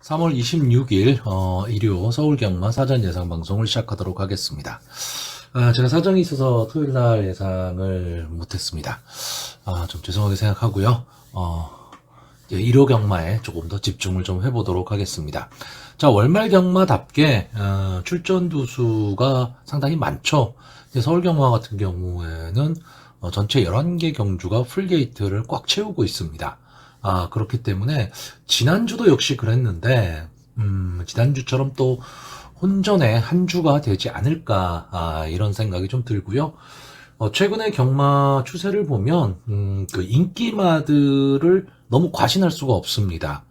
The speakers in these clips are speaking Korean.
3월 26일 일요 서울경마 사전 예상 방송을 시작하도록 하겠습니다. 제가 사정이 있어서 토요일날 예상을 못했습니다. 좀 죄송하게 생각하고요. 이제 일요 경마에 조금 더 집중을 좀 해보도록 하겠습니다. 자, 월말 경마답게 출전 두수가 상당히 많죠. 이제 서울경마 같은 경우에는 전체 11개 경주가 풀게이트를 꽉 채우고 있습니다. 그렇기 때문에 지난주도 역시 그랬는데 지난주처럼 또 혼전의 한 주가 되지 않을까 이런 생각이 좀 들고요. 최근의 경마 추세를 보면 그 인기마들을 너무 과신할 수가 없습니다.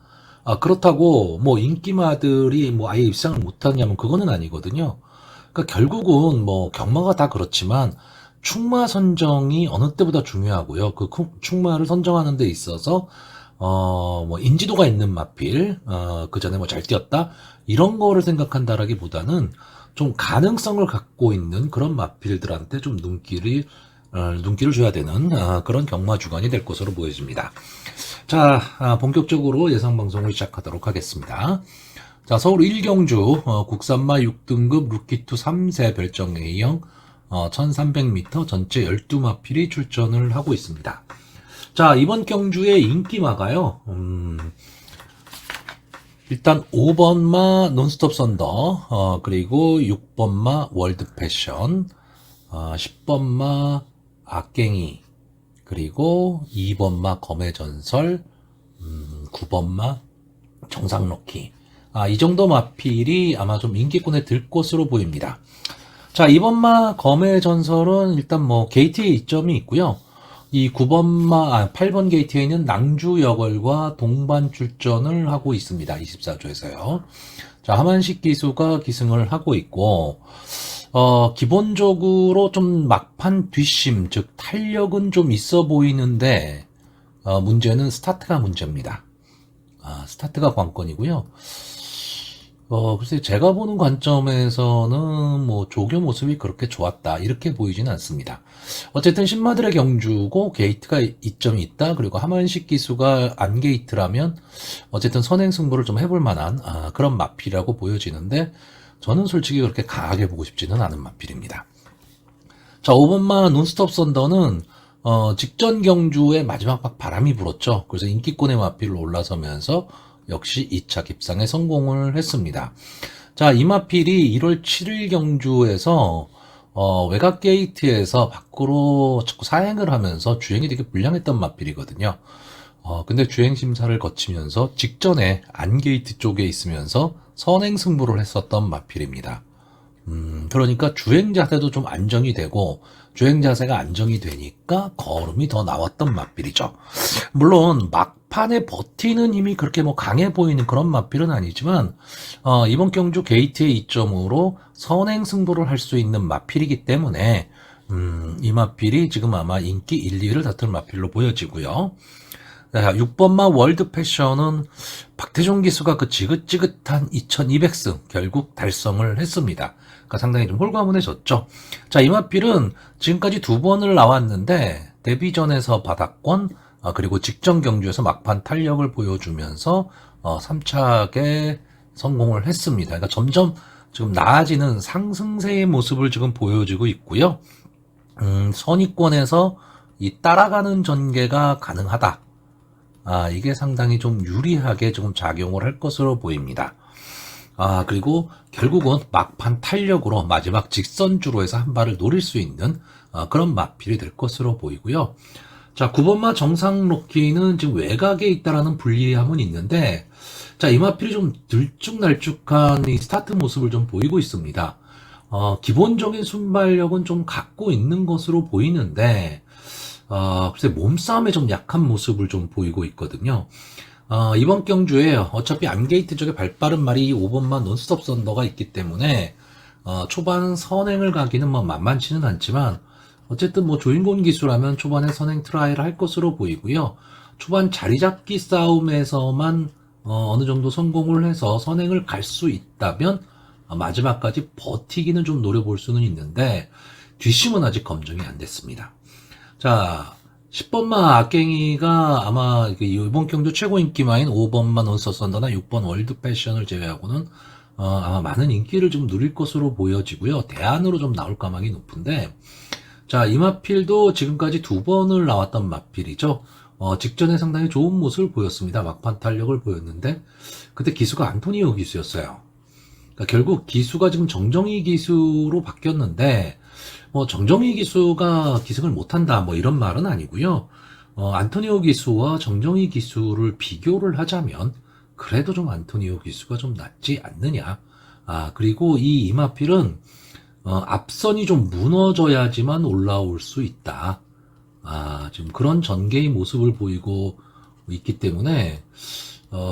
그렇다고 뭐 인기마들이 뭐 아예 입상을 못하냐면 그거는 아니거든요. 그러니까 결국은 뭐 경마가 다 그렇지만 충마 선정이 어느 때보다 중요하고요. 그 충마를 선정하는 데 있어서 뭐 인지도가 있는 마필, 그 전에 뭐 잘 뛰었다 이런 거를 생각한다라기보다는 좀 가능성을 갖고 있는 그런 마필들한테 좀 눈길을 줘야 되는 그런 경마 주간이 될 것으로 보여집니다. 자, 본격적으로 예상 방송을 시작하도록 하겠습니다. 자, 서울 1경주 국산마 6등급 루키2 3세 별정 A형 1300m 전체 12마필이 출전을 하고 있습니다. 자, 이번 경주의 인기마가요. 일단 5번마 논스톱 썬더, 그리고 6번마 월드 패션, 10번마 악갱이, 그리고 2번마 검의 전설, 9번마 정상럭키. 이 정도 마필이 아마 좀 인기권에 들 것으로 보입니다. 자, 2번마 검의 전설은 일단 뭐 게이트에 이점이 있고요. 이 8번 게이트에 있는 낭주 여걸과 동반 출전을 하고 있습니다. 24조에서요. 자, 하만식 기수가 기승을 하고 있고, 기본적으로 좀 막판 뒷심, 즉 탄력은 좀 있어 보이는데, 문제는 스타트가 문제입니다. 스타트가 관건이고요. 글쎄, 제가 보는 관점에서는 뭐 조교 모습이 그렇게 좋았다 이렇게 보이지는 않습니다. 어쨌든 신마들의 경주고 게이트가 이점이 있다. 그리고 하만식 기수가 안 게이트라면 어쨌든 선행 승부를 좀 해볼 만한 그런 마필이라고 보여지는데 저는 솔직히 그렇게 강하게 보고 싶지는 않은 마필입니다. 자, 5번마 논스톱 썬더는 직전 경주에 마지막 막 바람이 불었죠. 그래서 인기권의 마필로 올라서면서 역시 2차 깁상에 성공을 했습니다. 자, 이 마필이 1월 7일 경주에서 외곽 게이트에서 밖으로 자꾸 사행을 하면서 주행이 되게 불량했던 마필이거든요. 근데 주행 심사를 거치면서 직전에 안 게이트 쪽에 있으면서 선행 승부를 했었던 마필입니다. 그러니까 주행 자세도 좀 안정이 되고 주행 자세가 안정이 되니까 거름이 더 나왔던 마필이죠. 물론 막판에 버티는 힘이 그렇게 뭐 강해 보이는 그런 마필은 아니지만 이번 경주 게이트의 이점으로 선행 승부를 할 수 있는 마필이기 때문에 이 마필이 지금 아마 인기 1, 2위를 다툴 마필로 보여지고요. 6번마 월드 패션은 박태종 기수가 그 지긋지긋한 2200승 결국 달성을 했습니다. 그러니까 상당히 좀 홀가분해졌죠. 자, 이 마필은 지금까지 2번을 나왔는데 데뷔전에서 바닥권, 그리고 직전 경주에서 막판 탄력을 보여주면서 3착에 성공을 했습니다. 그러니까 점점 지금 나아지는 상승세의 모습을 지금 보여주고 있고요. 선위권에서 이 따라가는 전개가 가능하다. 이게 상당히 좀 유리하게 조금 작용을 할 것으로 보입니다. 그리고 결국은 막판 탄력으로 마지막 직선주로 해서 한 발을 노릴 수 있는 그런 마필이 될 것으로 보이고요. 자, 9번마 정상로키는 지금 외곽에 있다라는 불리함은 있는데, 자, 이 마필이 좀 들쭉날쭉한 이 스타트 모습을 좀 보이고 있습니다. 기본적인 순발력은 좀 갖고 있는 것으로 보이는데, 글쎄 몸싸움에 좀 약한 모습을 좀 보이고 있거든요. 이번 경주에 어차피 안게이트 쪽에 발빠른 말이 5번만 논스톱 썬더가 있기 때문에 초반 선행을 가기는 뭐 만만치는 않지만 어쨌든 뭐 조인곤 기수라면 초반에 선행 트라이를 할 것으로 보이고요. 초반 자리잡기 싸움에서만 어느 정도 성공을 해서 선행을 갈 수 있다면 마지막까지 버티기는 좀 노려볼 수는 있는데 뒷심은 아직 검증이 안 됐습니다. 자, 10번마 악갱이가 아마 이번 경주 최고 인기마인 5번마 논스톱 썬더나 6번 월드 패션을 제외하고는 아마 많은 인기를 좀 누릴 것으로 보여지고요. 대안으로 좀 나올 가망이 높은데, 자, 이 마필도 지금까지 2번을 나왔던 마필이죠. 직전에 상당히 좋은 모습을 보였습니다. 막판 탄력을 보였는데, 그때 기수가 안토니오 기수였어요. 그러니까 결국 기수가 지금 정정희 기수로 바뀌었는데, 정정희 기수가 기승을 못한다, 이런 말은 아니고요. 안토니오 기수와 정정희 기수를 비교를 하자면, 그래도 좀 안토니오 기수가 좀 낫지 않느냐. 그리고 이 이마필은, 앞선이 좀 무너져야지만 올라올 수 있다. 지금 그런 전개의 모습을 보이고 있기 때문에,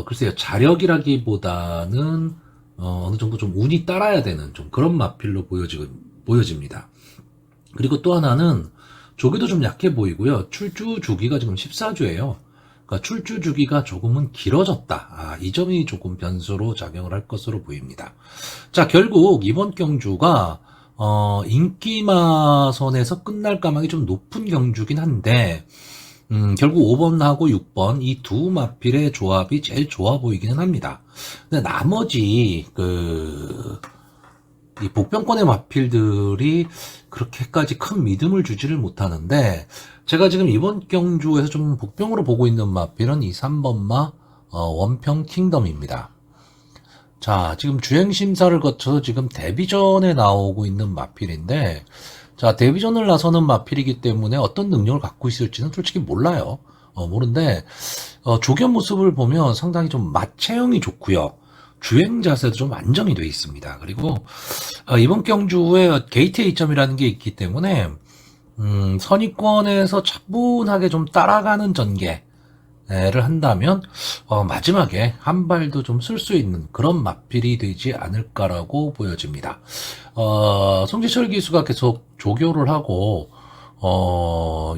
글쎄요, 자력이라기보다는, 어느 정도 좀 운이 따라야 되는 좀 그런 마필로 보여집니다. 그리고 또 하나는 조기도 좀 약해 보이고요. 출주 주기가 지금 14주예요. 그러니까 출주 주기가 조금은 길어졌다. 이 점이 조금 변수로 작용을 할 것으로 보입니다. 자, 결국 이번 경주가 인기마선에서 끝날 가망이 좀 높은 경주긴 한데 결국 5번하고 6번 이 두 마필의 조합이 제일 좋아 보이기는 합니다. 근데 나머지 이 복병권의 마필들이 그렇게까지 큰 믿음을 주지를 못하는데, 제가 지금 이번 경주에서 좀 복병으로 보고 있는 마필은 이 3번마 원평 킹덤입니다. 자, 지금 주행심사를 거쳐서 지금 데뷔전에 나오고 있는 마필인데, 자, 데뷔전을 나서는 마필이기 때문에 어떤 능력을 갖고 있을지는 솔직히 몰라요. 모르는데, 조견 모습을 보면 상당히 좀 마체형이 좋고요. 주행 자세도 좀 안정이 되어 있습니다. 그리고 이번 경주에 게이트 A점이라는 게 있기 때문에 선입권에서 차분하게 좀 따라가는 전개를 한다면 마지막에 한 발도 좀 쓸 수 있는 그런 마필이 되지 않을까라고 보여집니다. 송지철 기수가 계속 조교를 하고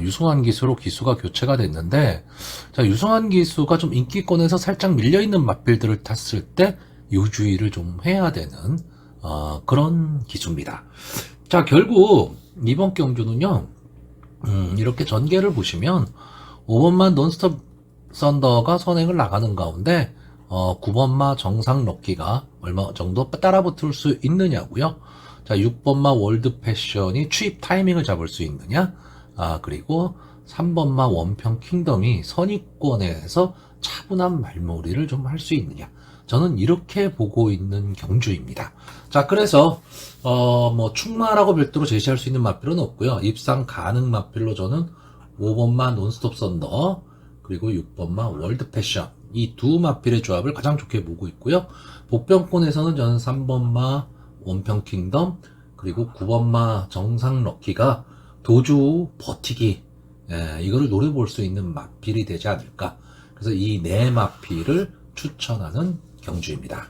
유승환 기수로 기수가 교체가 됐는데, 자, 유승환 기수가 좀 인기권에서 살짝 밀려있는 마필들을 탔을 때 유주의를 좀 해야 되는 그런 기수입니다. 자, 결국 이번 경주는요, 이렇게 전개를 보시면 5번만 논스톱 썬더가 선행을 나가는 가운데 9번마 정상 럭키가 얼마 정도 따라붙을 수 있느냐고요. 자, 6번마 월드 패션이 취입 타이밍을 잡을 수 있느냐. 그리고 3번마 원평 킹덤이 선입권에서 차분한 말놀이를 좀 할 수 있느냐. 저는 이렇게 보고 있는 경주입니다. 자, 그래서 충마라고 별도로 제시할 수 있는 마필은 없고요. 입상 가능 마필로 저는 5번마 논스톱 썬더 그리고 6번마 월드 패션 이 두 마필의 조합을 가장 좋게 보고 있고요. 복병권에서는 저는 3번마 원평 킹덤 그리고 9번마 정상 럭키가 도주 버티기 이거를 노려볼 수 있는 마필이 되지 않을까. 그래서 이 네 마필을 추천하는 경주입니다.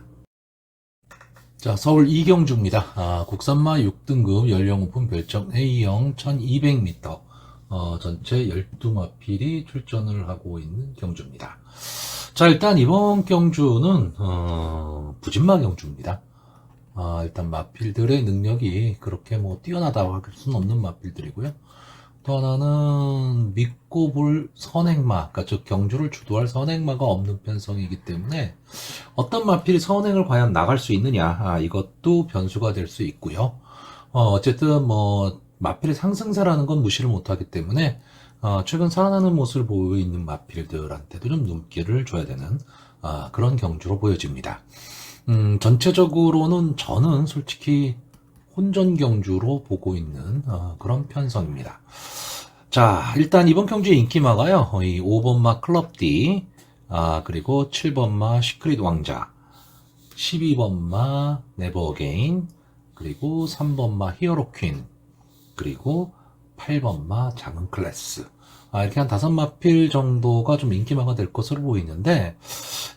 자, 서울 이경주입니다. 국산마 6등급 연령 오픈 별점 A형 1200m 전체 12마필이 출전을 하고 있는 경주입니다. 자, 일단 이번 경주는 부진마 경주입니다. 일단 마필들의 능력이 그렇게 뛰어나다고 할 수는 없는 마필들이고요. 또 하나는 믿고 볼 선행마, 그러니까 즉 경주를 주도할 선행마가 없는 편성이기 때문에 어떤 마필이 선행을 과연 나갈 수 있느냐, 이것도 변수가 될 수 있고요. 어쨌든 마필의 상승세라는 건 무시를 못하기 때문에 최근 살아나는 모습을 보이고 있는 마필들한테도 좀 눈길을 줘야 되는 그런 경주로 보여집니다. 전체적으로는 저는 솔직히 혼전 경주로 보고 있는 그런 편성입니다. 자, 일단 이번 경주의 인기마가요, 이 5번마 클럽 D, 그리고 7번마 시크릿 왕자, 12번마 네버 어게인, 그리고 3번마 히어로 퀸, 그리고 8번마 작은 클래스. 이렇게 한 5마필 정도가 좀 인기마가 될 것으로 보이는데,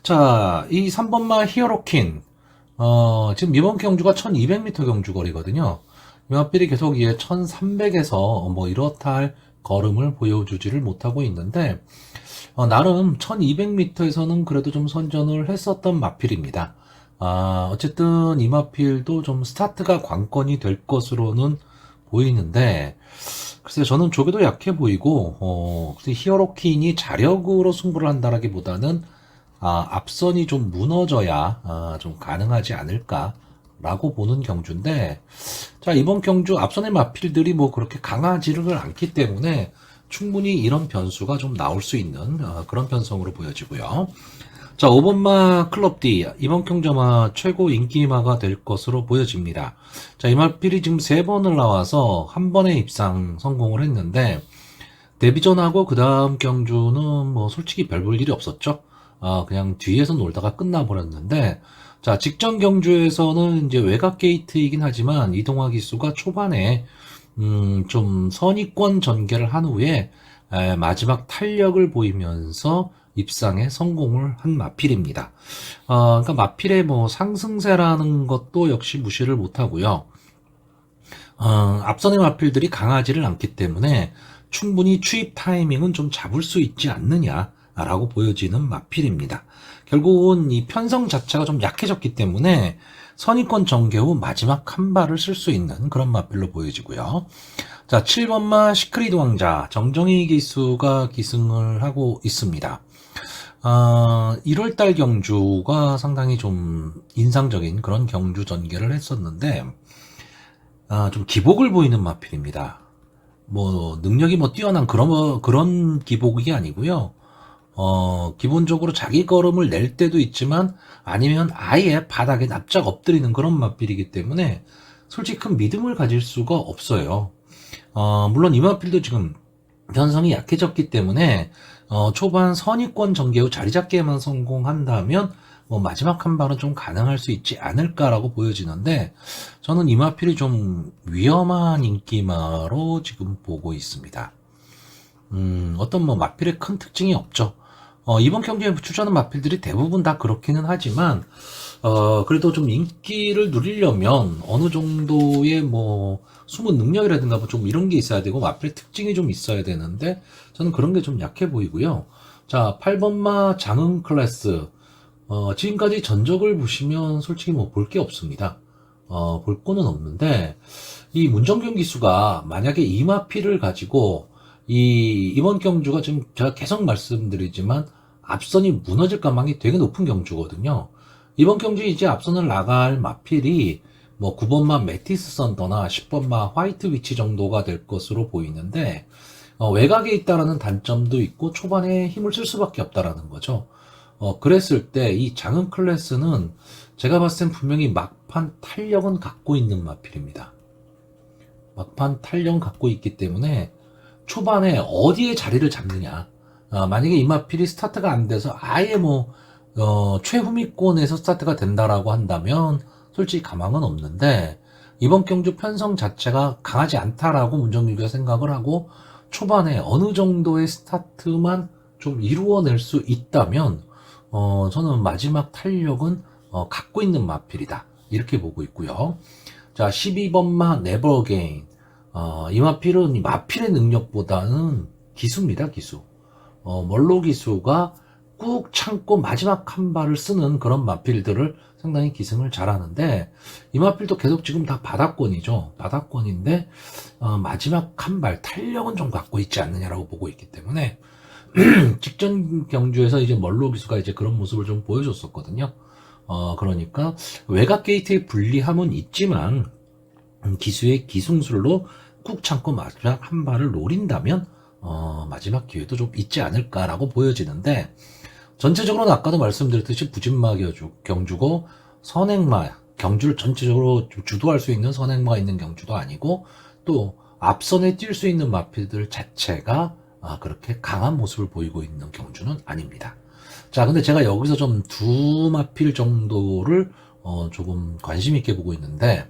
자, 이 3번마 히어로 퀸, 지금 이번 경주가 1200m 경주 거리거든요. 이 마필이 계속 1300에서 이렇다 할 걸음을 보여주지를 못하고 있는데, 나름 1200m에서는 그래도 좀 선전을 했었던 마필입니다. 어쨌든 이 마필도 좀 스타트가 관건이 될 것으로는 보이는데, 글쎄요, 저는 조개도 약해 보이고, 글쎄 히어로퀸이 자력으로 승부를 한다라기보다는, 앞선이 좀 무너져야, 좀 가능하지 않을까라고 보는 경주인데, 자, 이번 경주 앞선의 마필들이 뭐 그렇게 강하지를 않기 때문에, 충분히 이런 변수가 좀 나올 수 있는, 그런 편성으로 보여지고요. 자, 5번마 클럽 D. 이번 경주마 최고 인기마가 될 것으로 보여집니다. 자, 이 마필이 지금 3번을 나와서 한 번에 입상 성공을 했는데, 데뷔전하고 그 다음 경주는 뭐 솔직히 별 볼 일이 없었죠. 그냥 뒤에서 놀다가 끝나버렸는데, 자, 직전 경주에서는 이제 외곽 게이트이긴 하지만 이동화 기수가 초반에, 좀 선의권 전개를 한 후에, 마지막 탄력을 보이면서 입상에 성공을 한 마필입니다. 그러니까 마필의 뭐 상승세라는 것도 역시 무시를 못하고요. 앞선의 마필들이 강하지를 않기 때문에 충분히 추입 타이밍은 좀 잡을 수 있지 않느냐라고 보여지는 마필입니다. 결국은 이 편성 자체가 좀 약해졌기 때문에 선의권 전개 후 마지막 한 발을 쓸 수 있는 그런 마필로 보여지고요. 자, 7번마 시크릿 왕자 정정희 기수가 기승을 하고 있습니다. 1월달 경주가 상당히 좀 인상적인 그런 경주 전개를 했었는데, 좀 기복을 보이는 마필입니다. 뭐, 능력이 뭐 뛰어난 그런 기복이 아니고요. 기본적으로 자기 걸음을 낼 때도 있지만, 아니면 아예 바닥에 납작 엎드리는 그런 마필이기 때문에, 솔직히 큰 믿음을 가질 수가 없어요. 물론 이 마필도 지금 편성이 약해졌기 때문에, 초반 선의권 전개 후 자리 잡기에만 성공한다면, 뭐 마지막 한 발은 좀 가능할 수 있지 않을까라고 보여지는데, 저는 이 마필이 좀 위험한 인기마로 지금 보고 있습니다. 어떤 뭐 마필의 큰 특징이 없죠. 이번 경기에 출전하는 마필들이 대부분 다 그렇기는 하지만, 그래도 좀 인기를 누리려면 어느 정도의 뭐 숨은 능력이라든가 뭐 좀 이런 게 있어야 되고 마필의 특징이 좀 있어야 되는데, 저는 그런 게 좀 약해 보이고요. 자, 8번마 장흥 클래스. 지금까지 전적을 보시면 솔직히 뭐 볼 게 없습니다. 볼 거는 없는데, 이 문정균 기수가 만약에 이 마필을 가지고 이번 경주가 지금 제가 계속 말씀드리지만 앞선이 무너질 가망이 되게 높은 경주거든요. 이번 경주 이제 앞선을 나갈 마필이 뭐 9번마 메티스 썬더나 10번마 화이트 위치 정도가 될 것으로 보이는데, 외곽에 있다라는 단점도 있고 초반에 힘을 쓸 수밖에 없다라는 거죠. 그랬을 때 이 장흥 클래스는 제가 봤을 땐 분명히 막판 탄력은 갖고 있는 마필입니다. 막판 탄력은 갖고 있기 때문에 초반에 어디에 자리를 잡느냐. 만약에 이 마필이 스타트가 안 돼서 아예 뭐 최후미권에서 스타트가 된다라고 한다면 솔직히 가망은 없는데, 이번 경주 편성 자체가 강하지 않다라고 문정규가 생각을 하고 초반에 어느 정도의 스타트만 좀 이루어낼 수 있다면, 저는 마지막 탄력은 갖고 있는 마필이다 이렇게 보고 있고요. 자, 12번마 네버게인. 이 마필은 이 마필의 능력보다는 기수입니다, 기수. 멀로 기수가 꾹 참고 마지막 한 발을 쓰는 그런 마필들을 상당히 기승을 잘하는데, 이 마필도 계속 지금 다 바닥권이죠. 바닥권인데, 마지막 한 발 탄력은 좀 갖고 있지 않느냐라고 보고 있기 때문에, 직전 경주에서 이제 멀로 기수가 이제 그런 모습을 좀 보여줬었거든요. 그러니까 외곽 게이트의 불리함은 있지만, 기수의 기승술로 꾹 참고 마지막 한 발을 노린다면, 마지막 기회도 좀 있지 않을까라고 보여지는데, 전체적으로는 아까도 말씀드렸듯이 부진마 경주고, 선행마, 경주를 전체적으로 주도할 수 있는 선행마가 있는 경주도 아니고, 또 앞선에 뛸 수 있는 마필들 자체가 그렇게 강한 모습을 보이고 있는 경주는 아닙니다. 자, 근데 제가 여기서 좀 두 마필 정도를 조금 관심 있게 보고 있는데,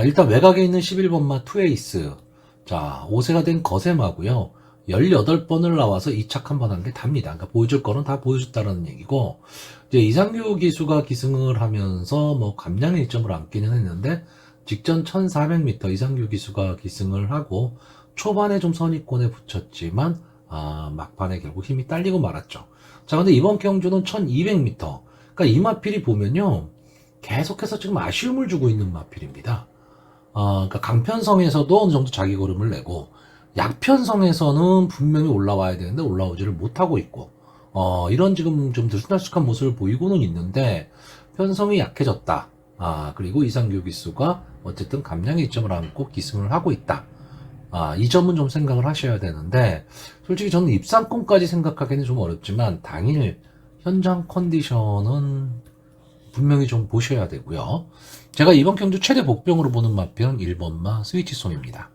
일단 외곽에 있는 11번마 투에이스. 자, 5세가 된 거세마고요. 18번을 나와서 2착 한 번 한 게 답니다. 그러니까 보여줄 거는 다 보여줬다는 얘기고, 이제 이상규 기수가 기승을 하면서 뭐 감량의 1점을 안기는 했는데, 직전 1400m 이상규 기수가 기승을 하고 초반에 좀 선의권에 붙였지만, 막판에 결국 힘이 딸리고 말았죠. 자, 근데 이번 경주는 1200m. 그러니까 이 마필이 보면요, 계속해서 지금 아쉬움을 주고 있는 마필입니다. 그러니까 강편성에서도 어느 정도 자기 걸음을 내고 약편성에서는 분명히 올라와야 되는데 올라오지를 못하고 있고 이런 지금 좀 들쑥날쑥한 모습을 보이고는 있는데 편성이 약해졌다. 그리고 이상규 기수가 어쨌든 감량의 이점을 안고 기승을 하고 있다. 이 점은 좀 생각을 하셔야 되는데 솔직히 저는 입상권까지 생각하기는 좀 어렵지만 당일 현장 컨디션은 분명히 좀 보셔야 되고요. 제가 이번 경주 최대 복병으로 보는 마필은 1번마 스위치송입니다.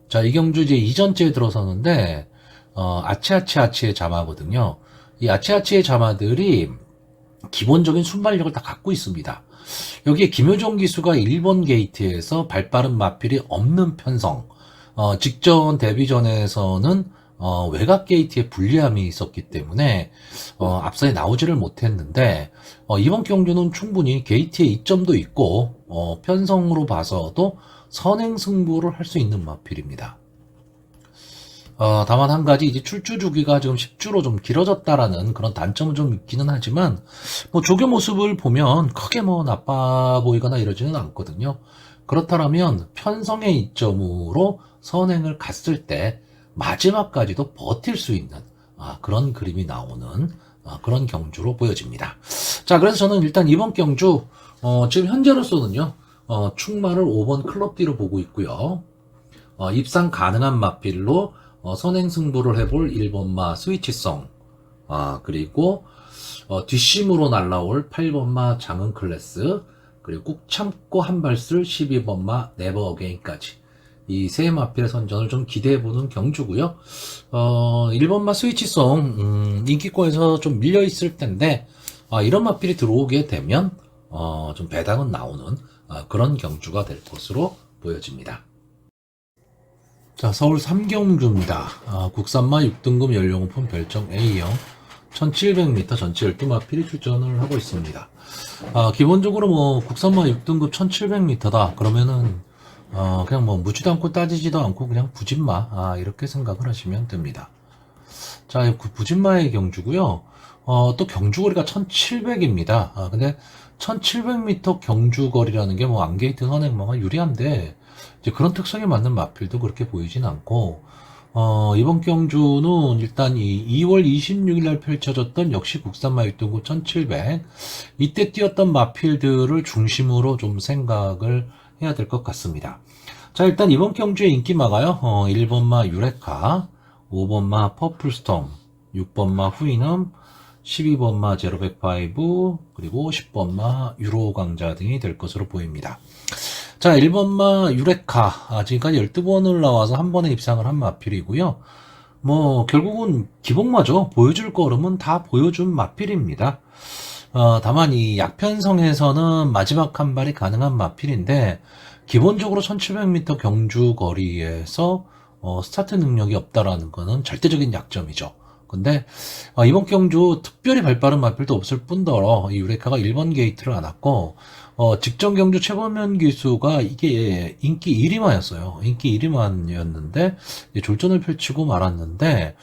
자, 이 경주 이제 이전째에 들어서는데 아치아치아치의 자마거든요. 이 아치아치의 자마들이 기본적인 순발력을 다 갖고 있습니다. 여기에 김효정 기수가 1번 게이트에서 발빠른 마필이 없는 편성, 직전 데뷔전에서는 외곽 게이트에 불리함이 있었기 때문에 앞서에 나오지를 못했는데 이번 경주는 충분히 게이트에 이점도 있고 편성으로 봐서도 선행 승부를 할 수 있는 마필입니다. 다만 한 가지 이제 출주 주기가 지금 10주로 좀 길어졌다라는 그런 단점은 좀 있기는 하지만 뭐 조교 모습을 보면 크게 뭐 나빠 보이거나 이러지는 않거든요. 그렇다면 편성의 이점으로 선행을 갔을 때 마지막까지도 버틸 수 있는 그런 그림이 나오는 그런 경주로 보여집니다. 자, 그래서 저는 일단 이번 경주 지금 현재로서는요 충마를 5번 클럽 D로 보고 있고요. 입상 가능한 마필로 선행 승부를 해볼 1번마 스위치성, 그리고 뒷심으로 날라올 8번마 장은 클래스, 그리고 꾹 참고 한 발 쓸 12번마 네버 어게인까지 이 세 마필의 선전을 좀 기대해보는 경주고요. 1번마 스위치성 인기권에서 좀 밀려있을 텐데 이런 마필이 들어오게 되면 좀 배당은 나오는 그런 경주가 될 것으로 보여집니다. 자, 서울 삼경주입니다. 국산마 6등급 연령 오픈 별정 A형 1700m 전체 12마필이 출전을 하고 있습니다. 기본적으로 뭐 국산마 6등급 1700m다 그러면은 그냥 뭐 묻지도 않고 따지지도 않고 그냥 부진마 이렇게 생각을 하시면 됩니다. 자, 부진마의 경주고요. 또 경주거리가 1700입니다. 근데 1700m 경주거리라는 게 뭐 안게이트 선행마가 유리한데 이제 그런 특성에 맞는 마필도 그렇게 보이진 않고 이번 경주는 일단 이 2월 26일 날 펼쳐졌던 역시 국산마 6등급 1700 이때 뛰었던 마필들을 중심으로 좀 생각을 해야 될 것 같습니다. 자, 일단 이번 경주의 인기마가요 1번마 유레카, 5번마 퍼플스톰, 6번마 후이넘, 12번마 제로백파이브, 그리고 10번마 유로강자 등이 될 것으로 보입니다. 자, 1번마 유레카 지금까지 12번을 나와서 한 번에 입상을 한 마필이고요. 뭐 결국은 기복마죠. 보여줄 걸음은 다 보여준 마필입니다. 다만 이 약편성에서는 마지막 한 발이 가능한 마필인데 기본적으로 1700m 경주 거리에서 스타트 능력이 없다라는 거는 절대적인 약점이죠. 근데 이번 경주 특별히 발빠른 마필도 없을 뿐더러 이 유레카가 1번 게이트를 안 왔고 직전 경주 최범현 기수가 이게 인기 1위만이었어요. 인기 1위만이었는데 졸전을 펼치고 말았는데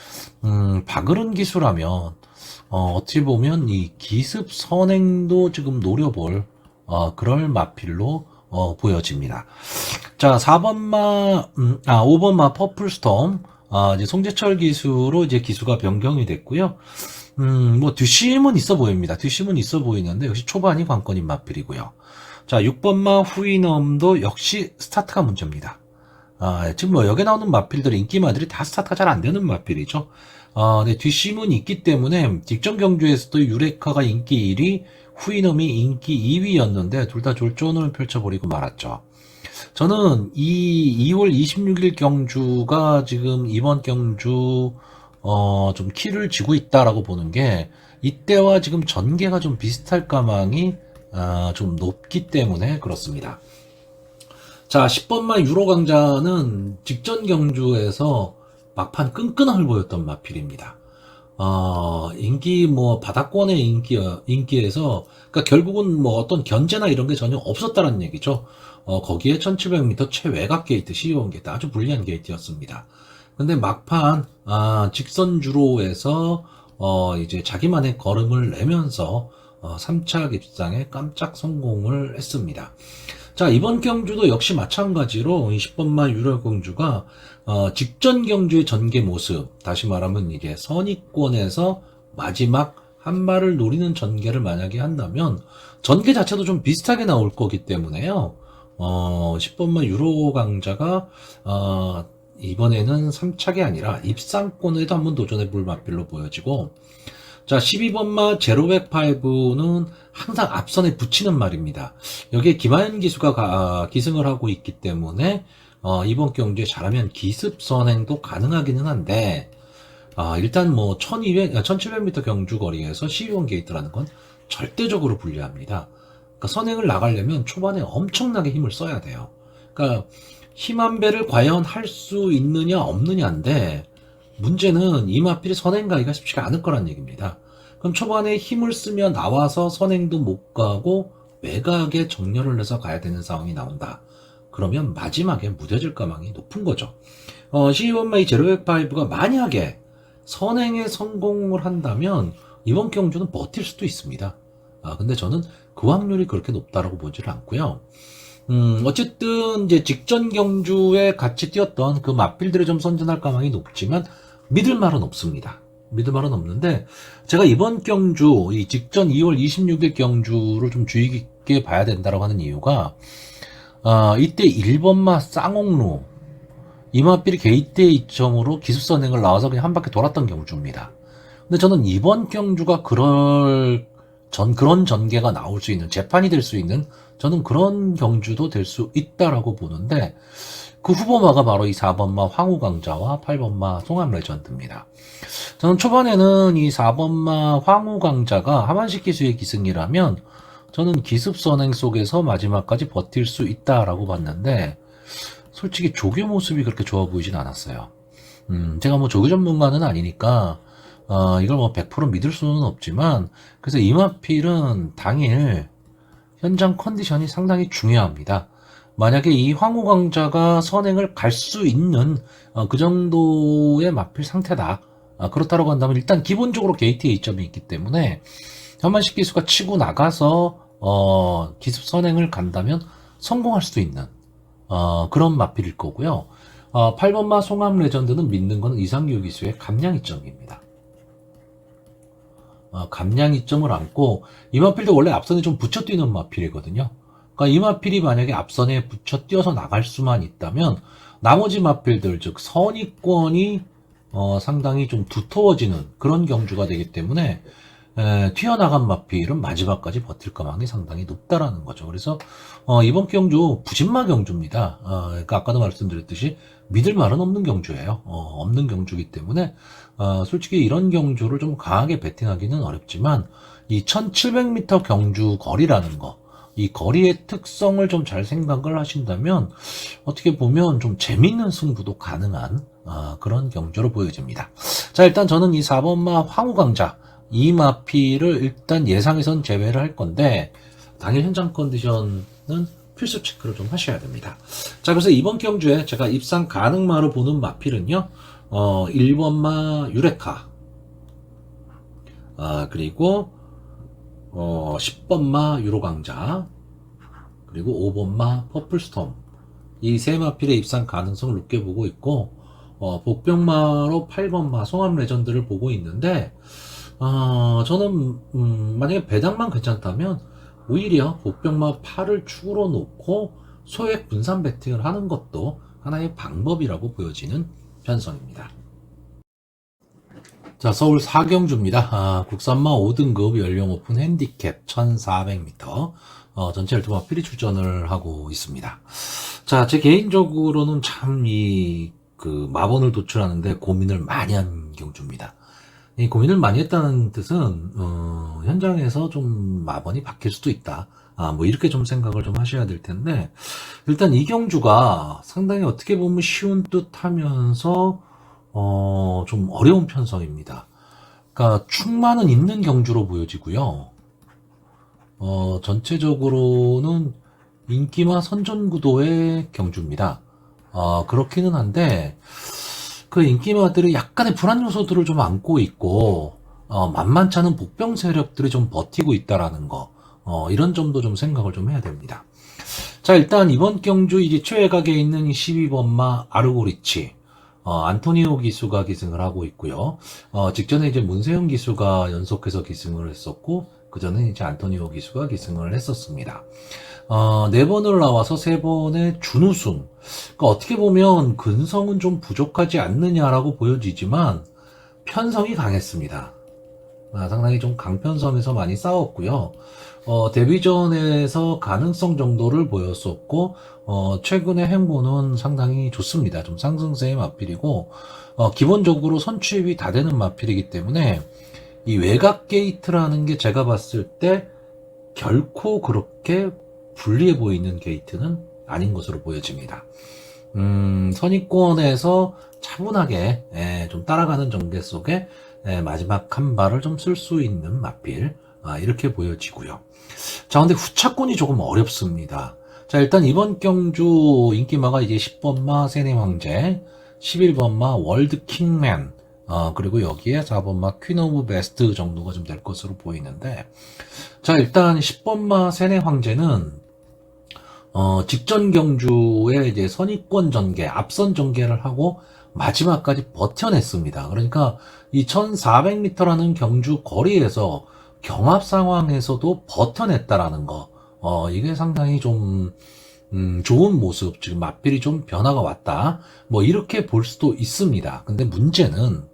박으른 기수라면 어떻게 보면 이 기습 선행도 지금 노려볼 그럴 마필로 보여집니다. 자, 5번마 퍼플스톰 이제 송재철 기수로 이제 기수가 변경이 됐고요. 뭐 뒷심은 있어 보입니다. 뒷심은 있어 보이는데 역시 초반이 관건인 마필이고요. 자, 6번마 후이넘도 역시 스타트가 문제입니다. 지금 뭐 여기 나오는 마필들이 인기마들이 다 스타트가 잘 안 되는 마필이죠. 근데 뒷심은 있기 때문에 직전 경주에서도 유레카가 인기 1위, 후이넘이 인기 2위였는데 둘 다 졸전을 펼쳐버리고 말았죠. 저는 이 2월 26일 경주가 지금 이번 경주 좀 키를 쥐고 있다라고 보는 게 이때와 지금 전개가 좀 비슷할 가망이 좀 높기 때문에 그렇습니다. 자, 10번마 유로 강자는 직전 경주에서 막판 끈끈함을 보였던 마필입니다. 인기 뭐 바닥권의 인기에서 그러니까 결국은 뭐 어떤 견제나 이런 게 전혀 없었다는 얘기죠. 거기에 1700m 최외곽 게이트 시리온 게이트 아주 불리한 게이트였습니다. 근데 막판 직선 주로에서 이제 자기만의 걸음을 내면서 3차 입상에 깜짝 성공을 했습니다. 자, 이번 경주도 역시 마찬가지로 10번마 유력 경주가 직전 경주의 전개 모습, 다시 말하면 이게 선입권에서 마지막 한 발을 노리는 전개를 만약에 한다면 전개 자체도 좀 비슷하게 나올 거기 때문에요. 10번마 유로 강자가 이번에는 3착이 아니라 입상권에도 한번 도전해 볼 맛별로 보여지고, 자, 12번마 제로백 5는 항상 앞선에 붙이는 말입니다. 여기에 김하연 기수가 기승을 하고 있기 때문에 이번 경주에 잘하면 기습 선행도 가능하기는 한데, 일단 뭐 1700m 경주 거리에서 12번 게이트라는 건 절대적으로 불리합니다. 그러니까 선행을 나가려면 초반에 엄청나게 힘을 써야 돼요. 그러니까 힘 한 배를 과연 할 수 있느냐 없느냐인데, 문제는 이 마필이 선행 가기가 쉽지가 않을 거란 얘기입니다. 그럼 초반에 힘을 쓰며 나와서 선행도 못 가고 외곽에 정렬을 해서 가야 되는 상황이 나온다. 그러면 마지막에 무뎌질 가망이 높은 거죠. 12번마이 제로백 5가 만약에 선행에 성공을 한다면 이번 경주는 버틸 수도 있습니다. 근데 저는 그 확률이 그렇게 높다라고 보지를 않고요. 어쨌든 이제 직전 경주에 같이 뛰었던 그 맞필들이 좀 선전할 가망이 높지만 믿을 말은 없습니다. 믿을 말은 없는데, 제가 이번 경주, 이 직전 2월 26일 경주를 좀 주의 깊게 봐야 된다고 하는 이유가, 이때 1번마 쌍옥루, 이 마필이 게이트의 이점으로 기습선행을 나와서 그냥 한 바퀴 돌았던 경주입니다. 근데 저는 이번 경주가 그런 전개가 나올 수 있는, 재판이 될 수 있는, 저는 그런 경주도 될 수 있다라고 보는데, 그 후보마가 바로 이 4번마 황후강자와 8번마 송암레전드입니다. 저는 초반에는 이 4번마 황후강자가 하만식 기수의 기승이라면 저는 기습선행 속에서 마지막까지 버틸 수 있다라고 봤는데, 솔직히 조교 모습이 그렇게 좋아 보이진 않았어요. 제가 뭐 조교 전문가는 아니니까 이걸 뭐 100% 믿을 수는 없지만, 그래서 이마필은 당일 현장 컨디션이 상당히 중요합니다. 만약에 이 황후강자가 선행을 갈 수 있는 그 정도의 마필 상태다. 그렇다고 한다면 일단 기본적으로 게이트에 이점이 있기 때문에 한만식 기수가 치고 나가서 기습 선행을 간다면 성공할 수도 있는 그런 마필일 거고요. 8번마 송암 레전드는 믿는 건 이상규 기수의 감량 이점입니다. 감량 이점을 안고, 이 마필도 원래 앞선에 좀 붙여 뛰는 마필이거든요. 그러니까 이 마필이 만약에 앞선에 붙여 뛰어서 나갈 수만 있다면 나머지 마필들, 즉 선의권이 상당히 좀 두터워지는 그런 경주가 되기 때문에 튀어나간 마필은 마지막까지 버틸 가망이 상당히 높다라는 거죠. 그래서 이번 경주 부진마 경주입니다. 그러니까 아까도 말씀드렸듯이 믿을 말은 없는 경주예요. 없는 경주이기 때문에 솔직히 이런 경주를 좀 강하게 베팅하기는 어렵지만, 이 1700m 경주 거리라는 거, 이 거리의 특성을 좀 잘 생각을 하신다면 어떻게 보면 좀 재밌는 승부도 가능한 그런 경주로 보여집니다. 자, 일단 저는 이 4번마 황후강자, 이 마필을 일단 예상에선 제외를 할 건데, 당일 현장 컨디션은 필수 체크를 좀 하셔야 됩니다. 자, 그래서 이번 경주에 제가 입상 가능마로 보는 마필은요, 1번마 유레카, 그리고 10번마 유로강자, 그리고 5번마 퍼플스톰, 이 세 마필의 입상 가능성을 높게 보고 있고, 복병마로 8번마 송암 레전드를 보고 있는데, 저는 만약에 배당만 괜찮다면 오히려 복병마 8을 축으로 놓고 소액 분산 배팅을 하는 것도 하나의 방법이라고 보여지는 편성입니다. 자, 서울 4경주입니다. 국산마 5등급 연령 오픈 핸디캡 1400m 전체 12마 필히 출전을 하고 있습니다. 자, 제 개인적으로는 참 그 마번을 도출하는데 고민을 많이 한 경주입니다. 이 고민을 많이 했다는 뜻은 현장에서 좀 마번이 바뀔 수도 있다. 뭐 이렇게 좀 생각을 좀 하셔야 될 텐데, 일단 이 경주가 상당히 어떻게 보면 쉬운 듯 하면서 좀 어려운 편성입니다. 그러니까 축마는 있는 경주로 보여지고요. 전체적으로는 인기마 선전구도의 경주입니다. 그렇기는 한데 그 인기마들이 약간의 불안 요소들을 좀 안고 있고 만만치 않은 복병 세력들이 좀 버티고 있다라는 거, 이런 점도 좀 생각을 좀 해야 됩니다. 자, 일단 이번 경주 이제 최외곽에 있는 12번마 아르고리치, 안토니오 기수가 기승을 하고 있고요. 직전에 이제 문세영 기수가 연속해서 기승을 했었고, 그 전에 이제 안토니오 기수가 기승을 했었습니다. 네 번을 나와서 세 번의 준우승. 그러니까 어떻게 보면 근성은 좀 부족하지 않느냐라고 보여지지만, 편성이 강했습니다. 상당히 좀 강편성에서 많이 싸웠고요. 데뷔전에서 가능성 정도를 보였었고, 최근의 행보는 상당히 좋습니다. 좀 상승세의 마필이고, 기본적으로 선취입이 다 되는 마필이기 때문에, 이 외곽 게이트라는 게 제가 봤을 때, 결코 그렇게 불리해 보이는 게이트는 아닌 것으로 보여집니다. 선입권에서 차분하게, 좀 따라가는 전개 속에, 마지막 한 발을 좀 쓸 수 있는 마필, 이렇게 보여지고요. 자, 근데 후차권이 조금 어렵습니다. 자, 일단 이번 경주 인기마가 이제 10번마 세네황제, 11번마 월드킹맨, 그리고 여기에 4번마 퀸 오브 베스트 정도가 좀 될 것으로 보이는데, 자, 일단 10번마 세네황제는 직전 경주에 이제 선입권 전개, 앞선 전개를 하고 마지막까지 버텨냈습니다. 그러니까 이 1400m라는 경주 거리에서 경합 상황에서도 버텨냈다라는 거, 이게 상당히 좀, 좋은 모습, 지금 마필이 좀 변화가 왔다. 뭐, 이렇게 볼 수도 있습니다. 근데 문제는,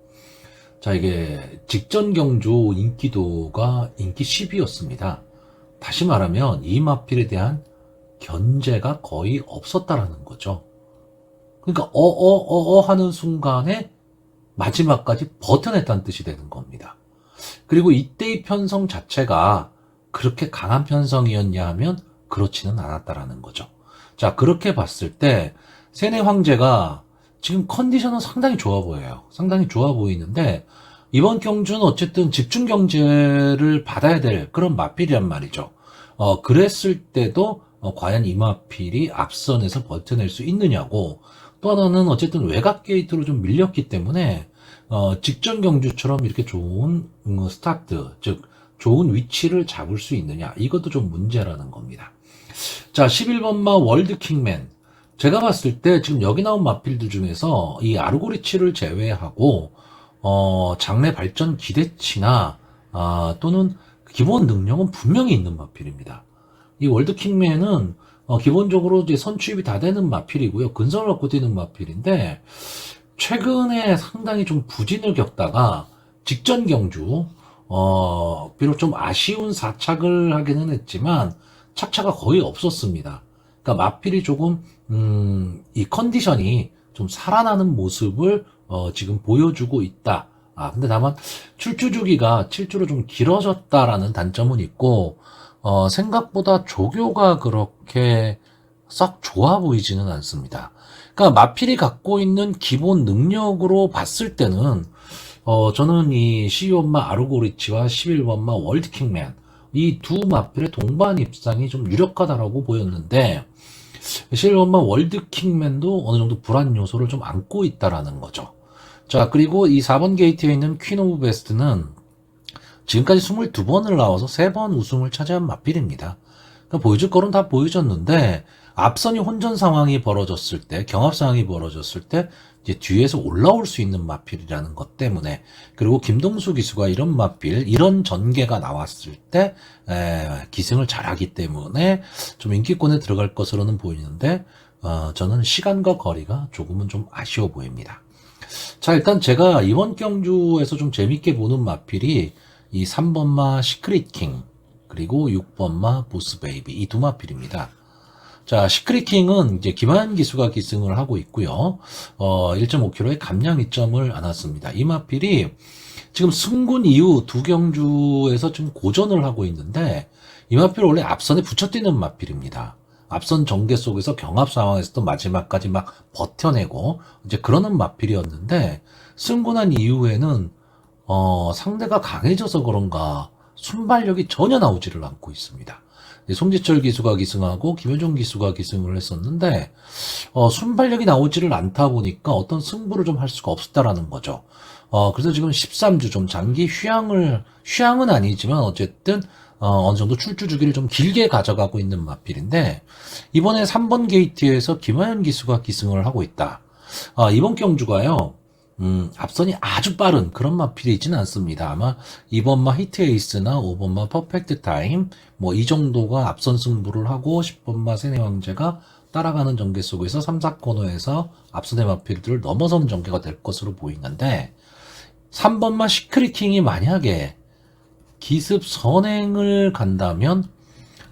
자, 이게 직전 경주 인기도가 인기 10위였습니다. 다시 말하면 이 마필에 대한 견제가 거의 없었다라는 거죠. 그러니까, 하는 순간에 마지막까지 버텨냈다는 뜻이 되는 겁니다. 그리고 이때의 편성 자체가 그렇게 강한 편성이었냐 하면 그렇지는 않았다라는 거죠. 자, 그렇게 봤을 때 세네 황제가 지금 컨디션은 상당히 좋아 보여요. 상당히 좋아 보이는데 이번 경주는 어쨌든 집중 경제를 받아야 될 그런 마필이란 말이죠. 그랬을 때도 과연 이 마필이 앞선에서 버텨낼 수 있느냐고, 또 하나는 어쨌든 외곽 게이트로 좀 밀렸기 때문에 직전 경주처럼 이렇게 좋은 스타트, 즉 좋은 위치를 잡을 수 있느냐, 이것도 좀 문제라는 겁니다. 자, 11번마 월드킹맨, 제가 봤을 때 지금 여기 나온 마필들 중에서 이 아르고리치를 제외하고 장래 발전 기대치나 또는 기본 능력은 분명히 있는 마필입니다. 이 월드킹맨은 기본적으로 이제 선취입이 다 되는 마필이고요. 근성을 갖고 뛰는 마필인데 최근에 상당히 좀 부진을 겪다가 직전 경주 비록 좀 아쉬운 사착을 하기는 했지만 착차가 거의 없었습니다. 그러니까 마필이 조금 이 컨디션이 좀 살아나는 모습을 지금 보여주고 있다. 근데 다만 출주 주기가 7주로 좀 길어졌다라는 단점은 있고 생각보다 조교가 그렇게 썩 좋아 보이지는 않습니다. 그러니까 마필이 갖고 있는 기본 능력으로 봤을 때는 저는 이 12번마 아르고리치와 11번마 월드킹맨 이 두 마필의 동반 입상이 좀 유력하다라고 보였는데 11번마 월드킹맨도 어느 정도 불안 요소를 좀 안고 있다라는 거죠. 자, 그리고 이 4번 게이트에 있는 퀸 오브 베스트는 지금까지 22번을 나와서 3번 우승을 차지한 마필입니다. 그러니까 보여줄 거는 다 보여줬는데 앞선이 혼전 상황이 벌어졌을 때, 경합 상황이 벌어졌을 때 이제 뒤에서 올라올 수 있는 마필이라는 것 때문에, 그리고 김동수 기수가 이런 마필, 이런 전개가 나왔을 때 기승을 잘하기 때문에 좀 인기권에 들어갈 것으로는 보이는데 저는 시간과 거리가 조금은 좀 아쉬워 보입니다. 자, 일단 제가 이번 경주에서 좀 재밌게 보는 마필이 이 3번마 시크릿킹 그리고 6번마 보스베이비 이 두 마필입니다. 자, 시크릿킹은 이제 김한 기수가 기승을 하고 있고요. 1.5kg의 감량 이점을 안았습니다. 이 마필이 지금 승군 이후 두 경주에서 지금 고전을 하고 있는데 이 마필은 원래 앞선에 붙여뛰는 마필입니다. 앞선 전개 속에서 경합 상황에서도 마지막까지 막 버텨내고 이제 그러는 마필이었는데 승군한 이후에는 상대가 강해져서 그런가 순발력이 전혀 나오지를 않고 있습니다. 송지철 기수가 기승하고 김효정 기수가 기승을 했었는데 순발력이 나오지를 않다 보니까 어떤 승부를 좀 할 수가 없었다라는 거죠. 그래서 지금 13주 좀 장기 휴양은 아니지만 어쨌든 어느 정도 출주 주기를 좀 길게 가져가고 있는 마필인데, 이번에 3번 게이트에서 김하연 기수가 기승을 하고 있다. 이번 경주가요, 앞선이 아주 빠른 그런 마필이 있지는 않습니다. 아마 2번마 히트 에이스나 5번마 퍼펙트 타임, 뭐 이 정도가 앞선 승부를 하고 10번마 세네 황제가 따라가는 전개 속에서 3, 4코너에서 앞선의 마필들을 넘어서는 전개가 될 것으로 보이는데, 3번마 시크릿킹이 만약에 기습 선행을 간다면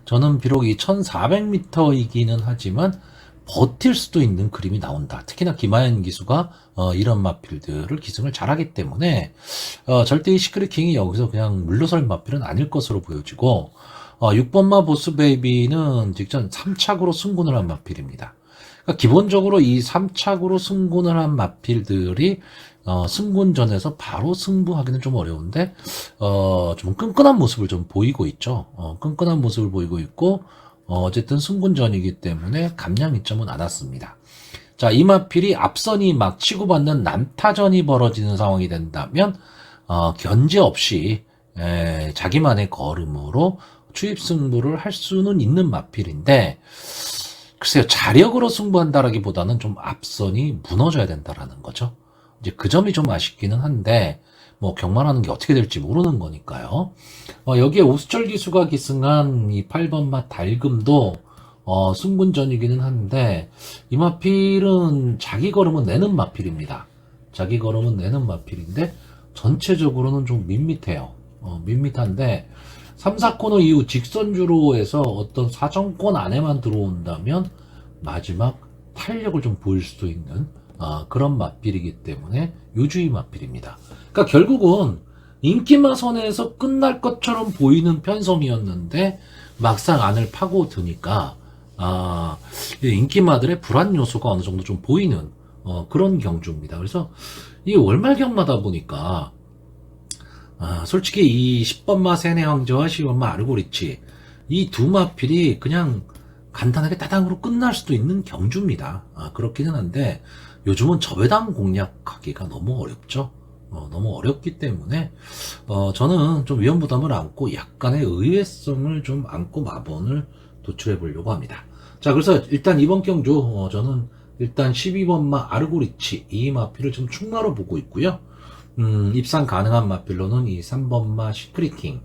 저는 비록 이 1400m이기는 하지만 버틸 수도 있는 그림이 나온다. 특히나 김하연 기수가 이런 마필들을 기승을 잘하기 때문에 절대 이 시크릿킹이 여기서 그냥 물러설 마필은 아닐 것으로 보여지고, 6번마 보스베이비는 직전 3착으로 승군을 한 마필입니다. 그러니까 기본적으로 이 3착으로 승군을 한 마필들이 승군전에서 바로 승부하기는 좀 어려운데, 좀 끈끈한 모습을 좀 보이고 있죠. 끈끈한 모습을 보이고 있고, 어쨌든 승군전이기 때문에 감량 이점은 안 왔습니다. 자, 이 마필이 앞선이 막 치고받는 난타전이 벌어지는 상황이 된다면, 견제 없이, 자기만의 걸음으로 추입 승부를 할 수는 있는 마필인데, 글쎄요, 자력으로 승부한다라기보다는 좀 앞선이 무너져야 된다라는 거죠. 이제 그 점이 좀 아쉽기는 한데, 뭐 경마라는 게 어떻게 될지 모르는 거니까요. 여기에 오수철 기수가 기승한 이 8번마 달금도 승군전이기는 한데, 이 마필은 자기 걸음은 내는 마필입니다. 자기 걸음은 내는 마필인데 전체적으로는 좀 밋밋해요. 밋밋한데 3, 4코너 이후 직선주로 해서 어떤 사정권 안에만 들어온다면 마지막 탄력을 좀 보일 수도 있는 그런 마필이기 때문에 요주의 마필입니다. 그러니까 결국은 인기마 선에서 끝날 것처럼 보이는 편성이었는데 막상 안을 파고드니까 인기마들의 불안 요소가 어느 정도 좀 보이는 그런 경주입니다. 그래서 이 월말경마다 보니까 솔직히 이 10번마 세네 황제와 12번마 아르고리치 이 두 마필이 그냥 간단하게 따당으로 끝날 수도 있는 경주입니다. 그렇기는 한데 요즘은 저배당 공략하기가 너무 어렵죠. 너무 어렵기 때문에 저는 좀 위험부담을 안고 약간의 의외성을 좀 안고 마번을 도출해 보려고 합니다. 자, 그래서 일단 이번 경주 저는 일단 12번마 아르고리치 이 마필을 좀 충마로 보고 있고요. 입상 가능한 마필로는 이 3번마 시크릿킹,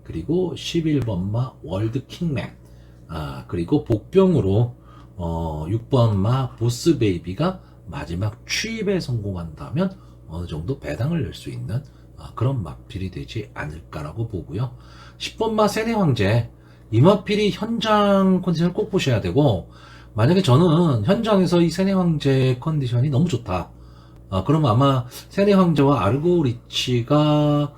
그리고 11번마 월드킹맨, 그리고 복병으로 6번마 보스베이비가 마지막 취입에 성공한다면 어느 정도 배당을 낼 수 있는 그런 마필이 되지 않을까라고 보고요. 10번마 세네 황제 이 마필이 현장 컨디션을 꼭 보셔야 되고, 만약에 저는 현장에서 이 세네 황제 컨디션이 너무 좋다, 그럼 아마 세네 황제와 아르고리치가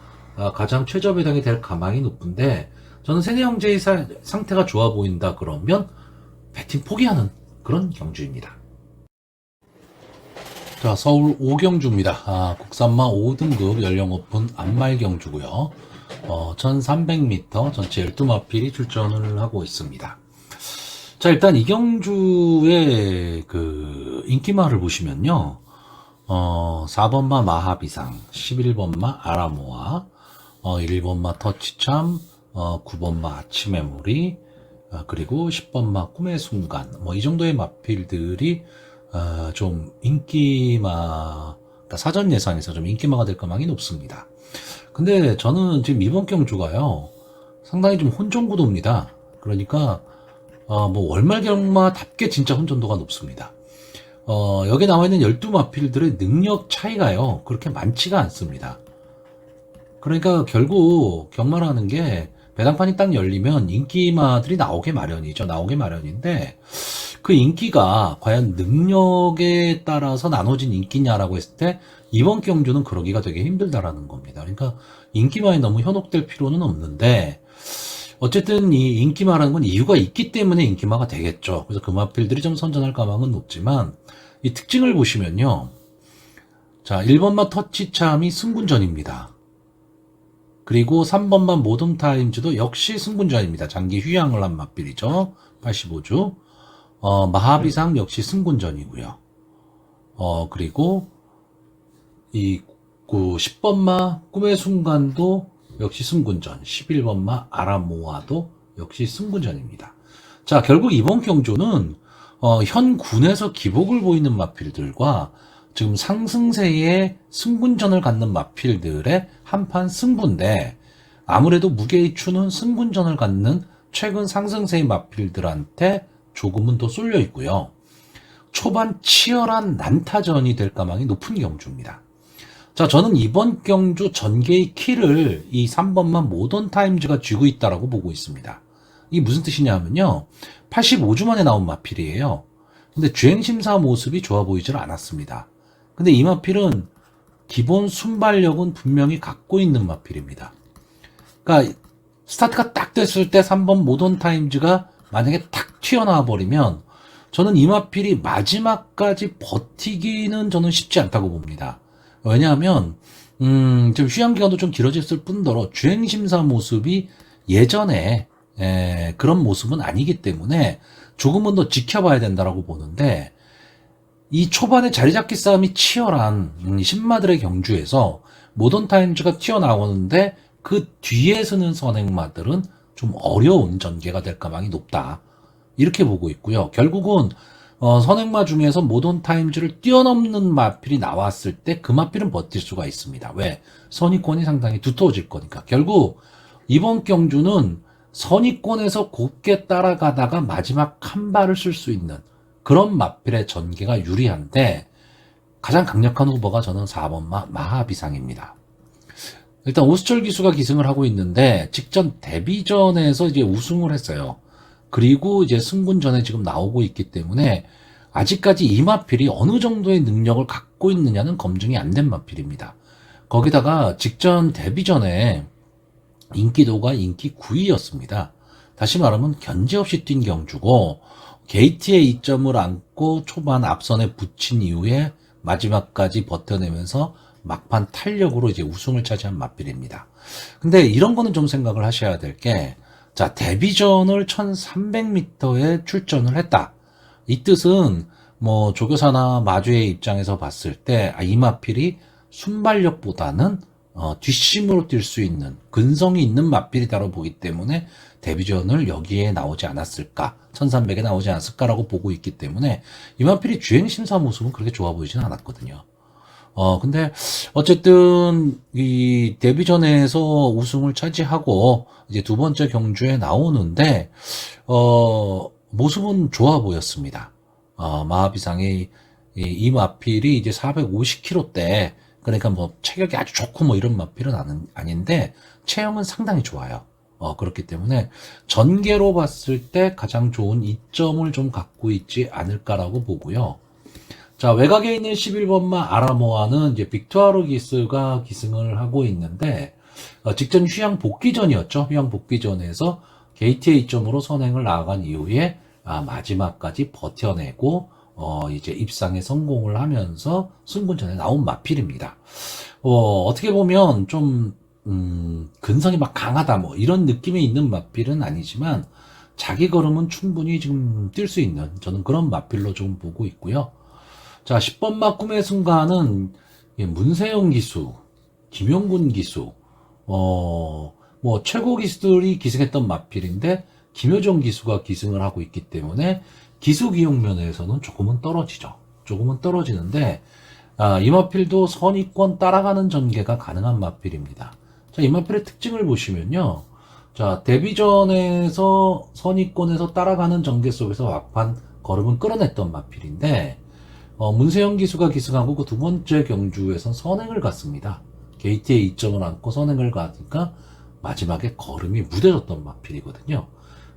가장 최저 배당이 될 가망이 높은데, 저는 세네 황제의 상태가 좋아 보인다 그러면 배팅 포기하는 그런 경주입니다. 자, 서울 5경주입니다. 국산마 5등급 연령 오픈 안말 경주고요. 1300m 전체 12마필이 출전을 하고 있습니다. 자, 일단 이 경주의 그 인기마를 보시면요. 4번마 마하비상, 11번마 아라모아, 1번마 터치참, 9번마 아치메모리, 그리고 10번마 꿈의 순간, 뭐 이 정도의 마필들이 좀 인기마, 그러니까 사전 예상에서 좀 인기마가 될 가망이 높습니다. 근데 저는 지금 이번 경주가요, 상당히 좀 혼전구도입니다. 그러니까 뭐 월말경마답게 진짜 혼전도가 높습니다. 여기 나와 있는 12마필들의 능력 차이가요, 그렇게 많지가 않습니다. 그러니까 결국 경마라는 게 배당판이 딱 열리면 인기마들이 나오게 마련이죠. 나오게 마련인데 그 인기가 과연 능력에 따라서 나눠진 인기냐라고 했을 때 이번 경주는 그러기가 되게 힘들다라는 겁니다. 그러니까 인기마에 너무 현혹될 필요는 없는데, 어쨌든 이 인기마라는 건 이유가 있기 때문에 인기마가 되겠죠. 그래서 그 마필들이 좀 선전할 가망은 높지만, 이 특징을 보시면요. 자, 1번마 터치참이 승군전입니다. 그리고 3번마 모듬타임즈도 역시 승군전입니다. 장기 휴양을 한 마필이죠. 85주. 마하비상 역시 승군전이고요. 그리고 이 10번마 꿈의 순간도 역시 승군전. 11번마 아라모아도 역시 승군전입니다. 자, 결국 이번 경주는 현 군에서 기복을 보이는 마필들과 지금 상승세의 승군전을 갖는 마필들의 한판 승부인데, 아무래도 무게의 추는 승군전을 갖는 최근 상승세의 마필들한테 조금은 더 쏠려 있고요. 초반 치열한 난타전이 될 가망이 높은 경주입니다. 자, 저는 이번 경주 전개의 키를 이 3번만 모던 타임즈가 쥐고 있다라고 보고 있습니다. 이게 무슨 뜻이냐면요. 85주 만에 나온 마필이에요. 근데 주행심사 모습이 좋아 보이질 않았습니다. 근데 이 마필은 기본 순발력은 분명히 갖고 있는 마필입니다. 그러니까 스타트가 딱 됐을 때 3번 모던 타임즈가 만약에 탁 튀어나와 버리면 저는 이 마필이 마지막까지 버티기는 저는 쉽지 않다고 봅니다. 왜냐하면 지금 휴양 기간도 좀 길어졌을 뿐더러 주행심사 모습이 예전에 그런 모습은 아니기 때문에 조금은 더 지켜봐야 된다라고 보는데, 이 초반에 자리잡기 싸움이 치열한 신마들의 경주에서 모던 타임즈가 튀어나오는데 그 뒤에 서는 선행마들은 좀 어려운 전개가 될 가망이 높다, 이렇게 보고 있고요. 결국은 선행마 중에서 모던 타임즈를 뛰어넘는 마필이 나왔을 때 그 마필은 버틸 수가 있습니다. 왜? 선의권이 상당히 두터워질 거니까. 결국 이번 경주는 선의권에서 곱게 따라가다가 마지막 한 발을 쓸 수 있는 그런 마필의 전개가 유리한데, 가장 강력한 후보가 저는 4번 마하비상입니다. 일단 오수철 기수가 기승을 하고 있는데 직전 데뷔전에서 이제 우승을 했어요. 그리고 이제 승군전에 지금 나오고 있기 때문에 아직까지 이 마필이 어느 정도의 능력을 갖고 있느냐는 검증이 안 된 마필입니다. 거기다가 직전 데뷔전에 인기도가 인기 9위였습니다. 다시 말하면 견제 없이 뛴 경주고, 게이트에 2점을 안고 초반 앞선에 붙인 이후에 마지막까지 버텨내면서 막판 탄력으로 이제 우승을 차지한 마필입니다. 근데 이런 거는 좀 생각을 하셔야 될 게, 자, 데뷔전을 1300m에 출전을 했다. 이 뜻은 뭐 조교사나 마주의 입장에서 봤을 때 이 마필이 순발력보다는 뒷심으로 뛸 수 있는 근성이 있는 마필이다라고 보기 때문에 데뷔전을 여기에 나오지 않았을까, 1300에 나오지 않았을까라고 보고 있기 때문에 이 마필이 주행심사 모습은 그렇게 좋아 보이지는 않았거든요. 근데 어쨌든 이 데뷔전에서 우승을 차지하고 이제 두 번째 경주에 나오는데 모습은 좋아 보였습니다. 마하비상의 이 마필이 이제 450kg대, 그러니까 뭐 체격이 아주 좋고 뭐 이런 마필은 아닌데 체형은 상당히 좋아요. 그렇기 때문에 전개로 봤을 때 가장 좋은 이점을 좀 갖고 있지 않을까라고 보고요. 자, 외곽에 있는 11번마 아라모아는 이제 빅투아르 기스가 기승을 하고 있는데, 직전 휴양 복귀전이었죠. 휴양 복귀전에서 게이트의 2점으로 선행을 나아간 이후에 마지막까지 버텨내고 이제 입상에 성공을 하면서 승군전에 나온 마필입니다. 어떻게 보면 좀 근성이 막 강하다 뭐 이런 느낌이 있는 마필은 아니지만 자기 걸음은 충분히 지금 뛸 수 있는, 저는 그런 마필로 좀 보고 있고요. 자, 10번마 꿈의 순간은 문세영 기수, 김용군 기수, 뭐 최고 기수들이 기승했던 마필인데 김효정 기수가 기승을 하고 있기 때문에 기수 기용 면에서는 조금은 떨어지죠. 조금은 떨어지는데 이 마필도 선의권 따라가는 전개가 가능한 마필입니다. 자, 이 마필의 특징을 보시면요. 자, 데뷔전에서 선의권에서 따라가는 전개 속에서 막판 걸음은 끌어냈던 마필인데, 문세영 기수가 기승하고 그 두 번째 경주에선 선행을 갔습니다. 게이트에 2점을 안고 선행을 가니까 마지막에 걸음이 무뎌졌던 마필이거든요.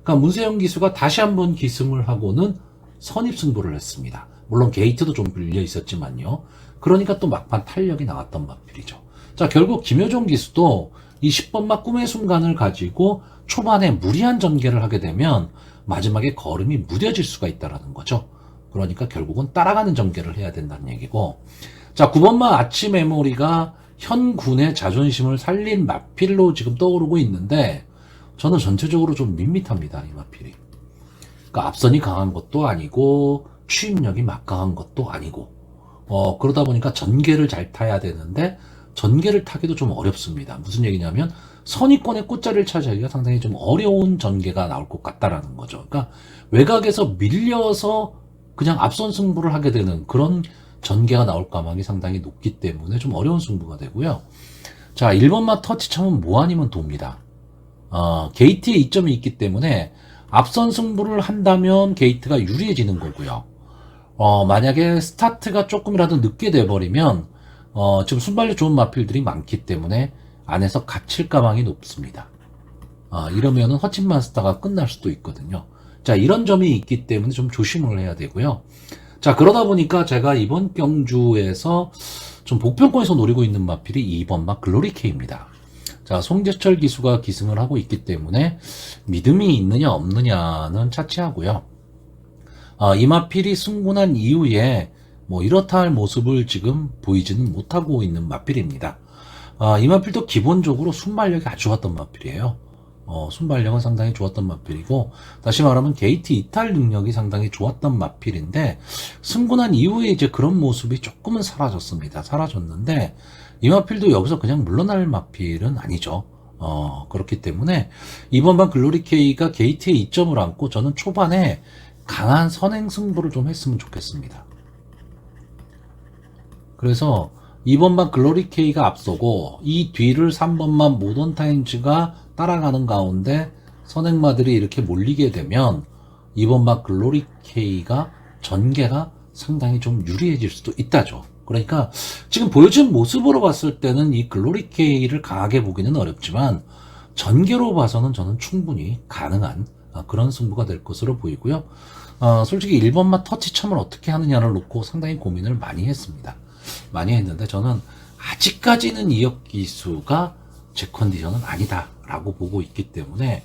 그러니까 문세영 기수가 다시 한번 기승을 하고는 선입승부를 했습니다. 물론 게이트도 좀 밀려 있었지만요. 그러니까 또 막판 탄력이 나왔던 마필이죠. 자, 결국 김효정 기수도 이 10번마 꿈의 순간을 가지고 초반에 무리한 전개를 하게 되면 마지막에 걸음이 무뎌질 수가 있다는 거죠. 그러니까 결국은 따라가는 전개를 해야 된다는 얘기고, 자, 9번마 아치 메모리가 현 군의 자존심을 살린 마필로 지금 떠오르고 있는데 저는 전체적으로 좀 밋밋합니다, 이 마필이. 그러니까 앞선이 강한 것도 아니고 추임력이 막강한 것도 아니고, 그러다 보니까 전개를 잘 타야 되는데 전개를 타기도 좀 어렵습니다. 무슨 얘기냐면 선의권의 꽃자리를 차지하기가 상당히 좀 어려운 전개가 나올 것 같다라는 거죠. 그러니까 외곽에서 밀려서 그냥 앞선 승부를 하게 되는 그런 전개가 나올 가망이 상당히 높기 때문에 좀 어려운 승부가 되고요. 자, 1번마 터치참은 뭐 아니면 돕니다. 게이트에 이점이 있기 때문에 앞선 승부를 한다면 게이트가 유리해지는 거고요. 만약에 스타트가 조금이라도 늦게 돼버리면 지금 순발력 좋은 마필들이 많기 때문에 안에서 갇힐 가망이 높습니다. 이러면은 허친마스터가 끝날 수도 있거든요. 자, 이런 점이 있기 때문에 좀 조심을 해야 되고요. 자, 그러다 보니까 제가 이번 경주에서 좀 복평권에서 노리고 있는 마필이 2번마 글로리케입니다. 자, 송재철 기수가 기승을 하고 있기 때문에 믿음이 있느냐 없느냐는 차치하고요. 이 마필이 승군한 이후에 뭐 이렇다 할 모습을 지금 보이지는 못하고 있는 마필입니다. 이 마필도 기본적으로 순발력이 아주 좋았던 마필이에요. 순발력은 상당히 좋았던 마필이고, 다시 말하면 게이트 이탈 능력이 상당히 좋았던 마필인데, 승군한 이후에 이제 그런 모습이 조금은 사라졌습니다. 사라졌는데, 이 마필도 여기서 그냥 물러날 마필은 아니죠. 그렇기 때문에, 이번 반 글로리케이가 게이트에 이점을 안고, 저는 초반에 강한 선행 승부를 좀 했으면 좋겠습니다. 그래서, 2번만 글로리케이가 앞서고 이 뒤를 3번만 모던타임즈가 따라가는 가운데 선행마들이 이렇게 몰리게 되면 2번만 글로리케이가 전개가 상당히 좀 유리해질 수도 있다죠. 그러니까 지금 보여준 모습으로 봤을 때는 이 글로리케이를 강하게 보기는 어렵지만 전개로 봐서는 저는 충분히 가능한 그런 승부가 될 것으로 보이고요. 솔직히 1번만 터치참을 어떻게 하느냐를 놓고 상당히 고민을 많이 했습니다. 많이 했는데 저는 아직까지는 이혁기수가 제 컨디션은 아니다 라고 보고 있기 때문에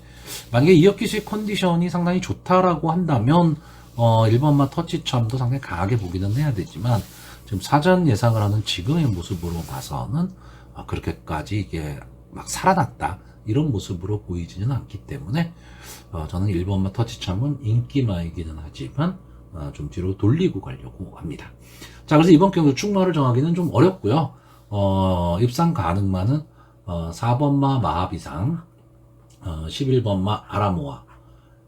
만약에 이혁기수의 컨디션이 상당히 좋다라고 한다면 1번마 터치참도 상당히 강하게 보기는 해야 되지만 지금 사전 예상을 하는 지금의 모습으로 봐서는 그렇게까지 이게 막 살아났다 이런 모습으로 보이지는 않기 때문에 저는 1번마 터치참은 인기마이기는 하지만 좀 뒤로 돌리고 가려고 합니다. 자, 그래서 이번 경주 축마를 정하기는 좀 어렵고요. 입상 가능마는 4번마 마하비상, 11번마 아라모아,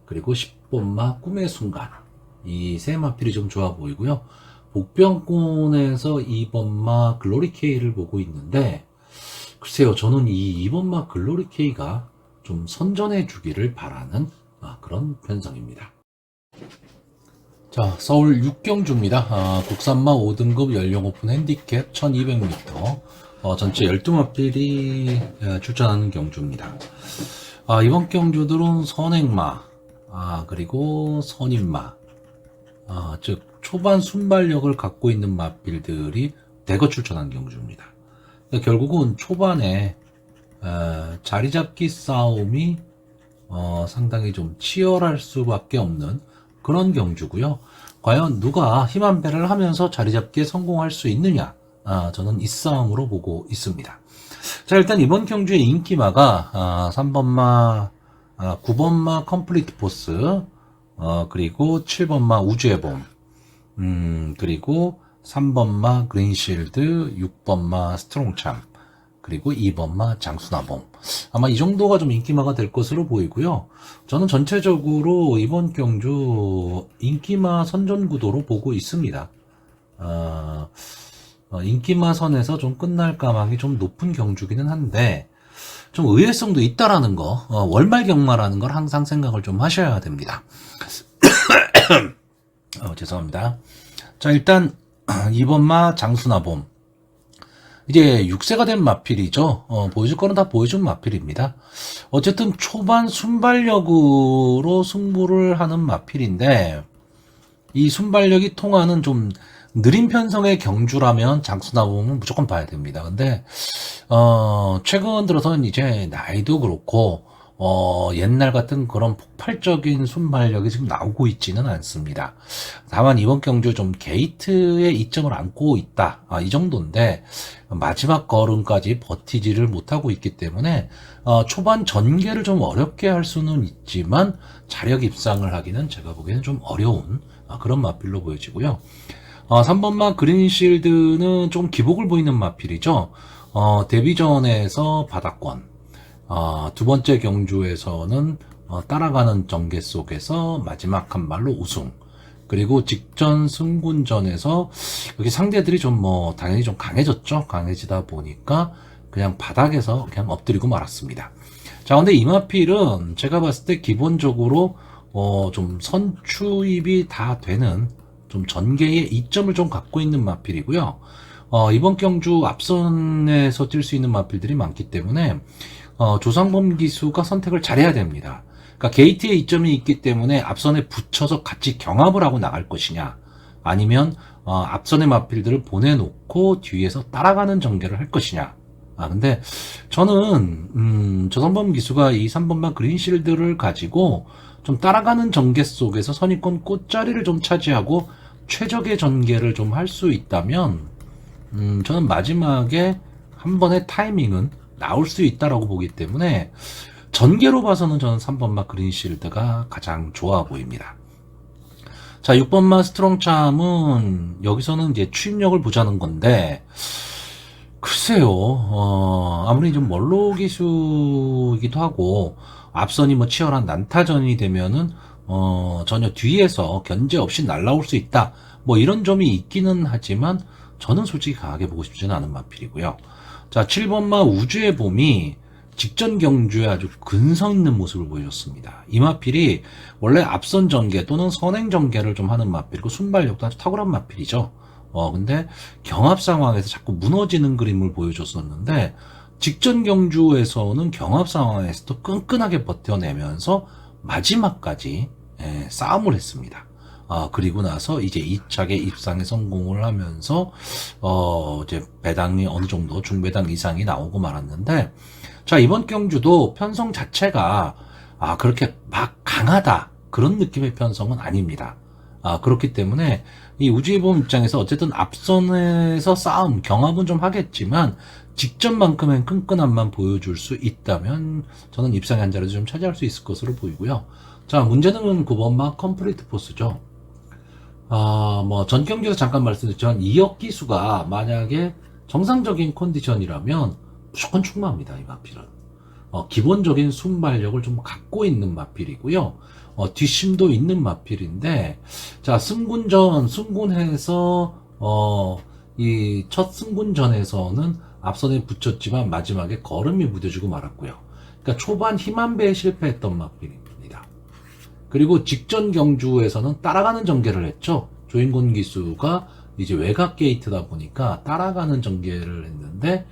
그리고 10번마 꿈의 순간. 이 세 마필이 좀 좋아 보이고요. 복병권에서 2번마 글로리케이를 보고 있는데, 글쎄요, 저는 이 2번마 글로리케이가 좀 선전해 주기를 바라는 그런 편성입니다. 자, 서울 6경주입니다. 국산마 5등급 연령 오픈 핸디캡 1200m. 전체 12마필이 출전하는 경주입니다. 이번 경주들은 선행마, 그리고 선임마, 즉, 초반 순발력을 갖고 있는 마필들이 대거 출전한 경주입니다. 그러니까 결국은 초반에, 자리 잡기 싸움이, 상당히 좀 치열할 수밖에 없는 그런 경주고요. 과연 누가 힘한 배를 하면서 자리 잡기에 성공할 수 있느냐? 저는 이 싸움으로 보고 있습니다. 자, 일단 이번 경주의 인기마가 3번마, 9번마 컴플리트 포스, 그리고 7번마 우주의 봄, 그리고 3번마 그린실드, 6번마 스트롱참, 그리고 2번마 장수나봄. 아마 이 정도가 좀 인기마가 될 것으로 보이고요. 저는 전체적으로 이번 경주 인기마 선전 구도로 보고 있습니다. 인기마 선에서 좀 끝날 가망이 좀 높은 경주기는 한데 좀 의외성도 있다라는 거, 월말 경마라는 걸 항상 생각을 좀 하셔야 됩니다. 죄송합니다. 자, 일단 2번마 장수나봄. 이제 6세가 된 마필이죠. 보여줄 거는 다 보여준 마필입니다. 어쨌든 초반 순발력으로 승부를 하는 마필인데 이 순발력이 통하는 좀 느린 편성의 경주라면 장수나봄은 무조건 봐야 됩니다. 근데 최근 들어서는 이제 나이도 그렇고 옛날 같은 그런 폭발적인 순발력이 지금 나오고 있지는 않습니다. 다만 이번 경주 좀 게이트에 이점을 안고 있다. 이 정도인데 마지막 걸음까지 버티지를 못하고 있기 때문에 초반 전개를 좀 어렵게 할 수는 있지만 자력 입상을 하기는 제가 보기에는 좀 어려운 그런 마필로 보여지고요. 3번마 그린실드는 좀 기복을 보이는 마필이죠. 데뷔전에서 바닥권, 두 번째 경주에서는 따라가는 전개 속에서 마지막 한 발로 우승. 그리고 직전 승군전에서 여기 상대들이 좀 당연히 좀 강해졌죠. 강해지다 보니까 그냥 바닥에서 그냥 엎드리고 말았습니다. 자, 근데 이마필은 제가 봤을 때 기본적으로 좀 선추입이 다 되는 좀 전개의 이점을 좀 갖고 있는 마필이고요. 이번 경주 앞선에서 뛸 수 있는 마필들이 많기 때문에 조상범 기수가 선택을 잘해야 됩니다. 그러니까 게이트에 이점이 있기 때문에 앞선에 붙여서 같이 경합을 하고 나갈 것이냐, 아니면 앞선의 마필들을 보내놓고 뒤에서 따라가는 전개를 할 것이냐. 근데 저는 조상범 기수가 이 3번만 그린실드를 가지고 좀 따라가는 전개 속에서 선입권 꽃자리를 좀 차지하고 최적의 전개를 좀 할 수 있다면 저는 마지막에 한 번의 타이밍은 나올 수 있다라고 보기 때문에 전개로 봐서는 저는 3번마 그린실드가 가장 좋아 보입니다. 자, 6번마 스트롱참은 여기서는 이제 추임력을 보자는 건데, 글쎄요, 아무리 좀 멀로 기수이기도 하고 앞선이 치열한 난타전이 되면은 전혀 뒤에서 견제 없이 날라올 수 있다, 이런 점이 있기는 하지만 저는 솔직히 강하게 보고 싶지는 않은 마필이고요. 자, 7번마 우주의 봄이 직전 경주에 아주 근성 있는 모습을 보여줬습니다. 이 마필이 원래 앞선 전개 또는 선행 전개를 좀 하는 마필이고 순발력도 아주 탁월한 마필이죠. 근데 경합 상황에서 자꾸 무너지는 그림을 보여줬었는데 직전 경주에서는 경합 상황에서도 끈끈하게 버텨내면서 마지막까지 싸움을 했습니다. 그리고 나서 이제 2차계 입상에 성공을 하면서 이제 배당이 어느 정도 중배당 이상이 나오고 말았는데, 자, 이번 경주도 편성 자체가 그렇게 막 강하다 그런 느낌의 편성은 아닙니다. 그렇기 때문에 이 우주의 봄 입장에서 어쨌든 앞선에서 싸움 경합은 좀 하겠지만 직전만큼의 끈끈함만 보여줄 수 있다면 저는 입상의 한 자리도 좀 차지할 수 있을 것으로 보이고요. 자, 문제는 9번마 컴플리트 포스죠. 전 경기에서 잠깐 말씀드렸지만 이역 기수가 만약에 정상적인 컨디션이라면 무조건 충마입니다. 이 마필은 기본적인 순발력을 좀 갖고 있는 마필이고요. 뒷심도 있는 마필인데, 자, 승군해서 이 첫 승군전에서는 앞선에 붙였지만 마지막에 걸음이 무뎌지고 말았고요. 그러니까 초반 힘 한 배에 실패했던 마필입니다. 그리고 직전 경주에서는 따라가는 전개를 했죠. 조인곤 기수가 이제 외곽 게이트다 보니까 따라가는 전개를 했는데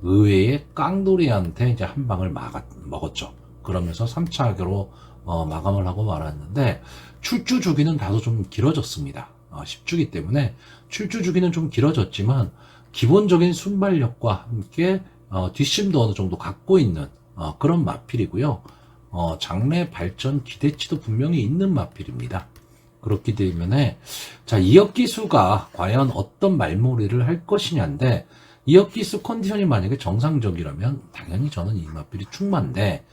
의외의 깡돌이한테 이제 한 방을 먹었죠. 그러면서 3차계로 마감을 하고 말았는데, 출주 주기는 다소 좀 길어졌습니다. 10주기 때문에 출주 주기는 좀 길어졌지만 기본적인 순발력과 함께 뒷심도 어느 정도 갖고 있는 그런 마필이고요. 장래 발전 기대치도 분명히 있는 마필입니다. 그렇기 때문에 자, 이역기수가 과연 어떤 말몰이를 할 것이냐인데, 이역기수 컨디션이 만약에 정상적이라면 당연히 저는 이 마필이 충만데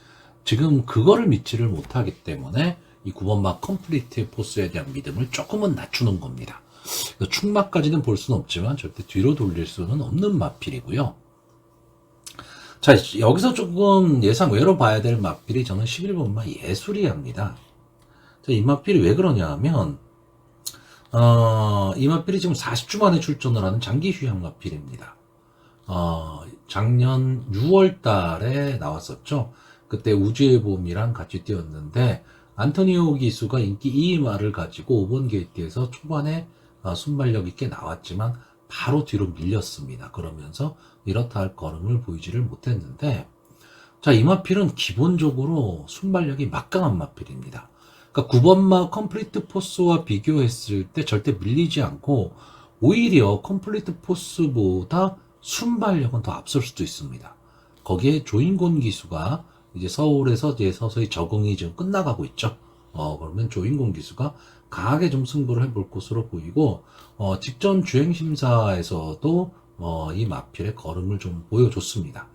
지금 그거를 믿지를 못하기 때문에 이 9번마 컴플리트 포스에 대한 믿음을 조금은 낮추는 겁니다. 충마까지는 볼 수는 없지만 절대 뒤로 돌릴 수는 없는 마필이고요. 자, 여기서 조금 예상 외로 봐야 될 마필이 저는 11번마 예술이합니다. 자, 이 마필이 왜 그러냐 하면 이 마필이 지금 40주 만에 출전을 하는 장기 휴양 마필입니다. 작년 6월 달에 나왔었죠. 그때 우주의 봄이랑 같이 뛰었는데 안토니오 기수가 인기 2위마를 가지고 5번 게이트에서 초반에 순발력 있게 나왔지만 바로 뒤로 밀렸습니다. 그러면서 이렇다 할 걸음을 보이지를 못했는데, 자, 이 마필은 기본적으로 순발력이 막강한 마필입니다. 그러니까 9번마 컴플리트 포스와 비교했을 때 절대 밀리지 않고 오히려 컴플리트 포스보다 순발력은 더 앞설 수도 있습니다. 거기에 조인곤 기수가 이제 서울에서 이제 서서히 적응이 지금 끝나가고 있죠. 그러면 조인곤 기수가 강하게 좀 승부를 해볼 것으로 보이고, 직전 주행심사에서도 이 마필의 걸음을 좀 보여줬습니다.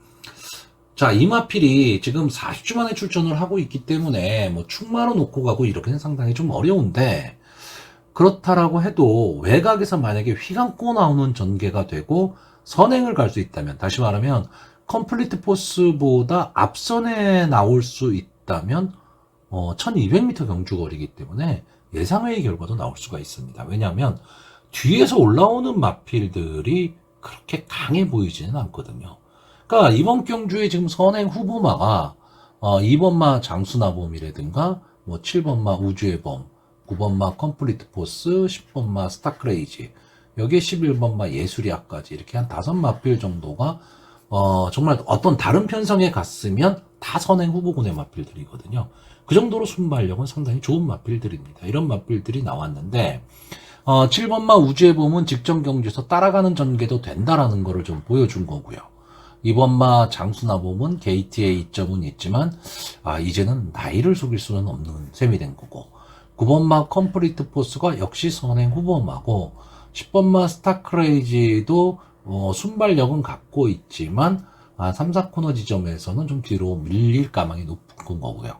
자, 이 마필이 지금 40주 만에 출전을 하고 있기 때문에 충마로 놓고 가고 이렇게는 상당히 좀 어려운데, 그렇다라고 해도 외곽에서 만약에 휘감고 나오는 전개가 되고 선행을 갈 수 있다면, 다시 말하면 컴플리트 포스보다 앞선에 나올 수 있다면 1200m 경주거리이기 때문에 예상외의 결과도 나올 수가 있습니다. 왜냐하면 뒤에서 올라오는 마필들이 그렇게 강해 보이지는 않거든요. 그러니까 이번 경주에 지금 선행 후보마가 2번마 장수나봄이라든가 7번마 우주의 범, 9번마 컴플리트 포스, 10번마 스타크레이지, 여기에 11번마 예술이야까지 이렇게 한 5마필 정도가 정말 어떤 다른 편성에 갔으면 다 선행 후보군의 마필들이거든요. 그 정도로 순발력은 상당히 좋은 마필들입니다. 이런 마필들이 나왔는데 7번마 우주의 봄은 직전 경주에서 따라가는 전개도 된다라는 거를 좀 보여준 거고요. 2번마 장수나봄은 게이트에 이점은 있지만 이제는 나이를 속일 수는 없는 셈이 된 거고, 9번마 컴플리트 포스가 역시 선행 후보마고, 10번마 스타크레이지도 순발력은 갖고 있지만 3, 4코너 지점에서는 좀 뒤로 밀릴 가망이 높은 거고요.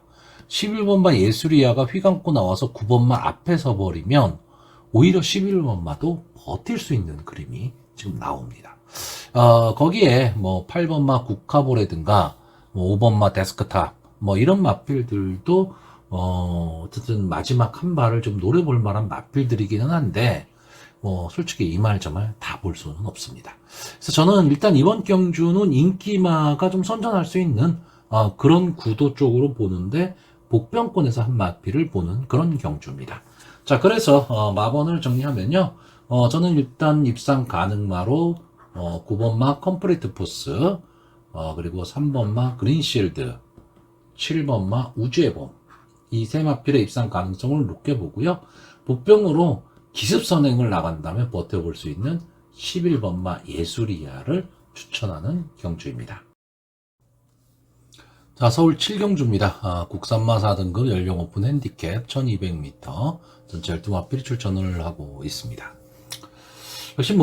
11번마 예술이야가 휘감고 나와서 9번마 앞에 서버리면 오히려 11번마도 버틸 수 있는 그림이 지금 나옵니다. 거기에 8번마 국카보라든가 5번마 데스크탑 이런 마필들도 어쨌든 마지막 한 발을 좀 노려볼 만한 마필들이기는 한데 솔직히 이 말 저 말 다 볼 수는 없습니다. 그래서 저는 일단 이번 경주는 인기마가 좀 선전할 수 있는 그런 구도 쪽으로 보는데 복병권에서 한 마필을 보는 그런 경주입니다. 자, 그래서 마번을 정리하면요, 저는 일단 입상 가능마로 9번마 컴플리트 포스, 그리고 3번마 그린실드, 7번마 우주의 봄, 이 세 마필의 입상 가능성을 높게 보고요. 복병으로 기습 선행을 나간다면 버텨볼 수 있는 11번마 예술이야를 추천하는 경주입니다. 자, 서울 7경주입니다. 국산마 4등급 연령 오픈 핸디캡 1200m 전체 12마필이 출전을 하고 있습니다. 역시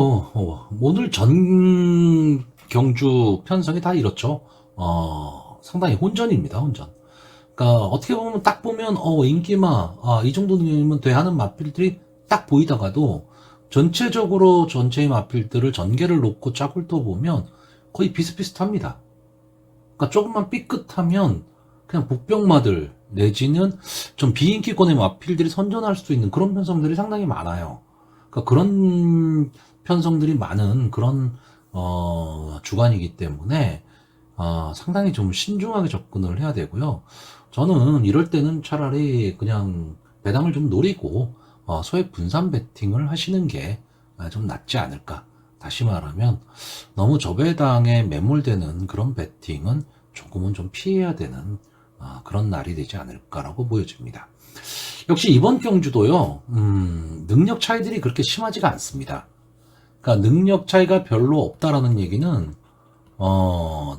오늘 전 경주 편성이 다 이렇죠. 상당히 혼전입니다. 혼전. 그러니까 어떻게 보면 딱 보면 인기마 이 정도 되면 돼 하는 마필들이 딱 보이다가도 전체적으로 전체의 마필들을 전개를 놓고 쫙 훑어보면 거의 비슷비슷합니다. 그러니까 조금만 삐끗하면 그냥 복병마들 내지는 좀 비인기권의 마필들이 선전할 수 있는 그런 편성들이 상당히 많아요. 그러니까 그런 편성들이 많은 그런 주간이기 때문에 상당히 좀 신중하게 접근을 해야 되고요. 저는 이럴 때는 차라리 그냥 배당을 좀 노리고 소액 분산 베팅을 하시는 게 좀 낫지 않을까. 다시 말하면 너무 저배당에 매몰되는 그런 베팅은 조금은 좀 피해야 되는 그런 날이 되지 않을까라고 보여집니다. 역시 이번 경주도요, 능력 차이들이 그렇게 심하지가 않습니다. 그러니까 능력 차이가 별로 없다라는 얘기는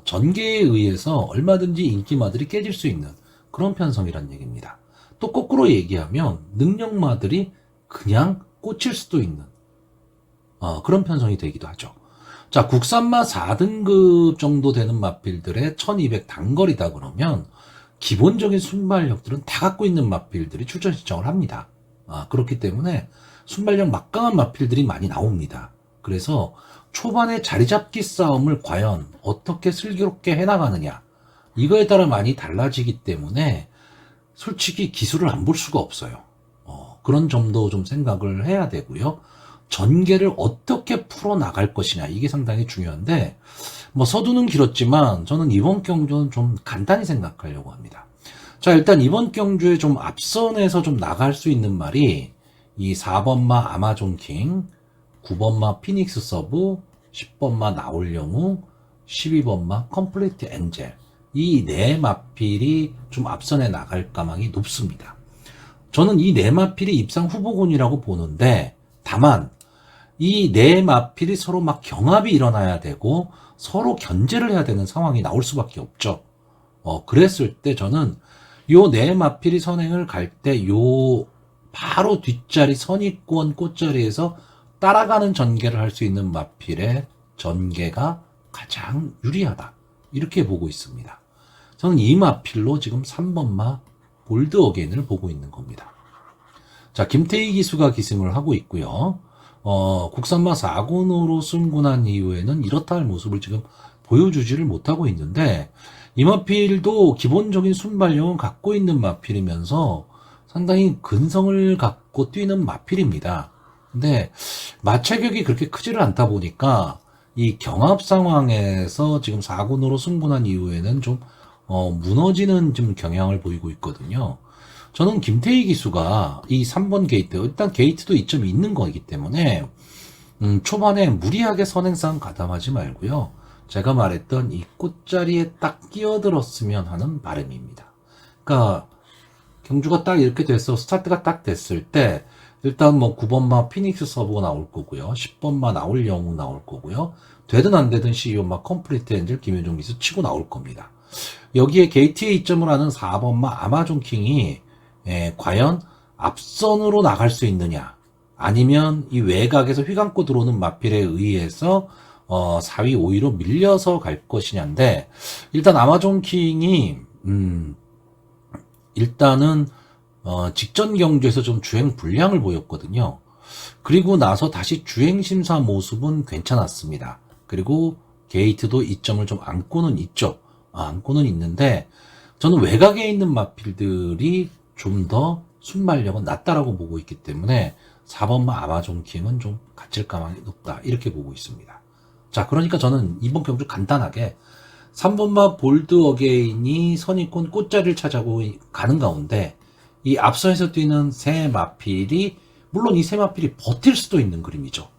전개에 의해서 얼마든지 인기마들이 깨질 수 있는 그런 편성이란 얘기입니다. 또 거꾸로 얘기하면 능력마들이 그냥 꽂힐 수도 있는 그런 편성이 되기도 하죠. 자, 국산마 4등급 정도 되는 마필들의 1200 단거리다 그러면 기본적인 순발력들은 다 갖고 있는 마필들이 출전 신청을 합니다. 그렇기 때문에 순발력 막강한 마필들이 많이 나옵니다. 그래서 초반에 자리 잡기 싸움을 과연 어떻게 슬기롭게 해나가느냐, 이거에 따라 많이 달라지기 때문에 솔직히 기술을 안 볼 수가 없어요. 그런 점도 좀 생각을 해야 되고요. 전개를 어떻게 풀어나갈 것이냐, 이게 상당히 중요한데 서두는 길었지만 저는 이번 경주는 좀 간단히 생각하려고 합니다. 자, 일단 이번 경주에 좀 앞선에서 좀 나갈 수 있는 말이 이 4번마 아마존킹, 9번마 피닉스 서브, 10번마 나올영우, 12번마 컴플리트 엔젤, 이 네 마필이 좀 앞선에 나갈 가망이 높습니다. 저는 이 네 마필이 입상 후보군이라고 보는데, 다만 이 네 마필이 서로 막 경합이 일어나야 되고 서로 견제를 해야 되는 상황이 나올 수밖에 없죠. 그랬을 때 저는 요 네 마필이 선행을 갈 때 요 바로 뒷자리 선입권 꽃자리에서 따라가는 전개를 할 수 있는 마필의 전개가 가장 유리하다, 이렇게 보고 있습니다. 저는 이 마필로 지금 3번마 볼드 어게인을 보고 있는 겁니다. 자, 김태희 기수가 기승을 하고 있고요. 국산마 4군으로 승군한 이후에는 이렇다 할 모습을 지금 보여주지를 못하고 있는데, 이 마필도 기본적인 순발력은 갖고 있는 마필이면서 상당히 근성을 갖고 뛰는 마필입니다. 근데 마체격이 그렇게 크지를 않다 보니까 이 경합 상황에서 지금 4군으로 승분한 이후에는 좀 무너지는 좀 경향을 보이고 있거든요. 저는 김태희 기수가 이 3번 게이트, 일단 게이트도 이점이 있는 거기 때문에 초반에 무리하게 선행상 가담하지 말고요. 제가 말했던 이 꽃자리에 딱 끼어들었으면 하는 바람입니다. 그러니까 경주가 딱 이렇게 돼서 스타트가 딱 됐을 때 일단 뭐 9번마 피닉스 서브가 나올 거고요. 10번마 나올 영웅 나올 거고요. 되든 안 되든 CEO 마 컴플리트 엔젤 김효정 기수 치고 나올 겁니다. 여기에 게이트에 이점을 하는 4번마 아마존 킹이 과연 앞선으로 나갈 수 있느냐, 아니면 이 외곽에서 휘감고 들어오는 마필에 의해서 4위, 5위로 밀려서 갈 것이냐인데, 일단 아마존 킹이 일단은 직전 경주에서 좀 주행 불량을 보였거든요. 그리고 나서 다시 주행 심사 모습은 괜찮았습니다. 그리고 게이트도 이점을 좀 안고는 있죠. 안고는 있는데, 저는 외곽에 있는 마필들이 좀 더 순발력은 낮다라고 보고 있기 때문에 4번마 아마존 킹은 좀 갇힐 가망이 높다, 이렇게 보고 있습니다. 자, 그러니까 저는 이번 경주 간단하게 3번마 볼드 어게인이 선입권 꽃자리를 찾아고 가는 가운데 이 앞선에서 뛰는 세 마필이, 물론 이 세 마필이 버틸 수도 있는 그림이죠.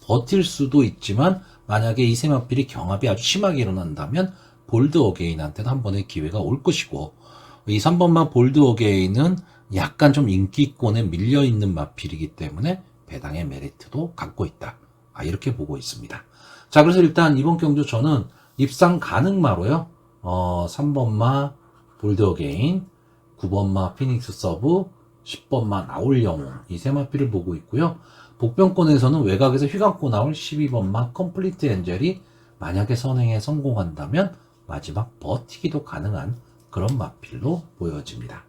버틸 수도 있지만 만약에 이 세 마필이 경합이 아주 심하게 일어난다면 볼드 어게인한테는 한 번의 기회가 올 것이고, 이 3번마 볼드 어게인은 약간 좀 인기권에 밀려있는 마필이기 때문에 배당의 메리트도 갖고 있다, 이렇게 보고 있습니다. 자, 그래서 일단 이번 경주 저는 입상 가능마로요, 3번마 볼드 어게인, 9번마 피닉스 서브, 10번마 나올 영웅, 이 세 마필을 보고 있고요. 복병권에서는 외곽에서 휘감고 나올 12번마 컴플리트 엔젤이 만약에 선행에 성공한다면 마지막 버티기도 가능한 그런 마필로 보여집니다.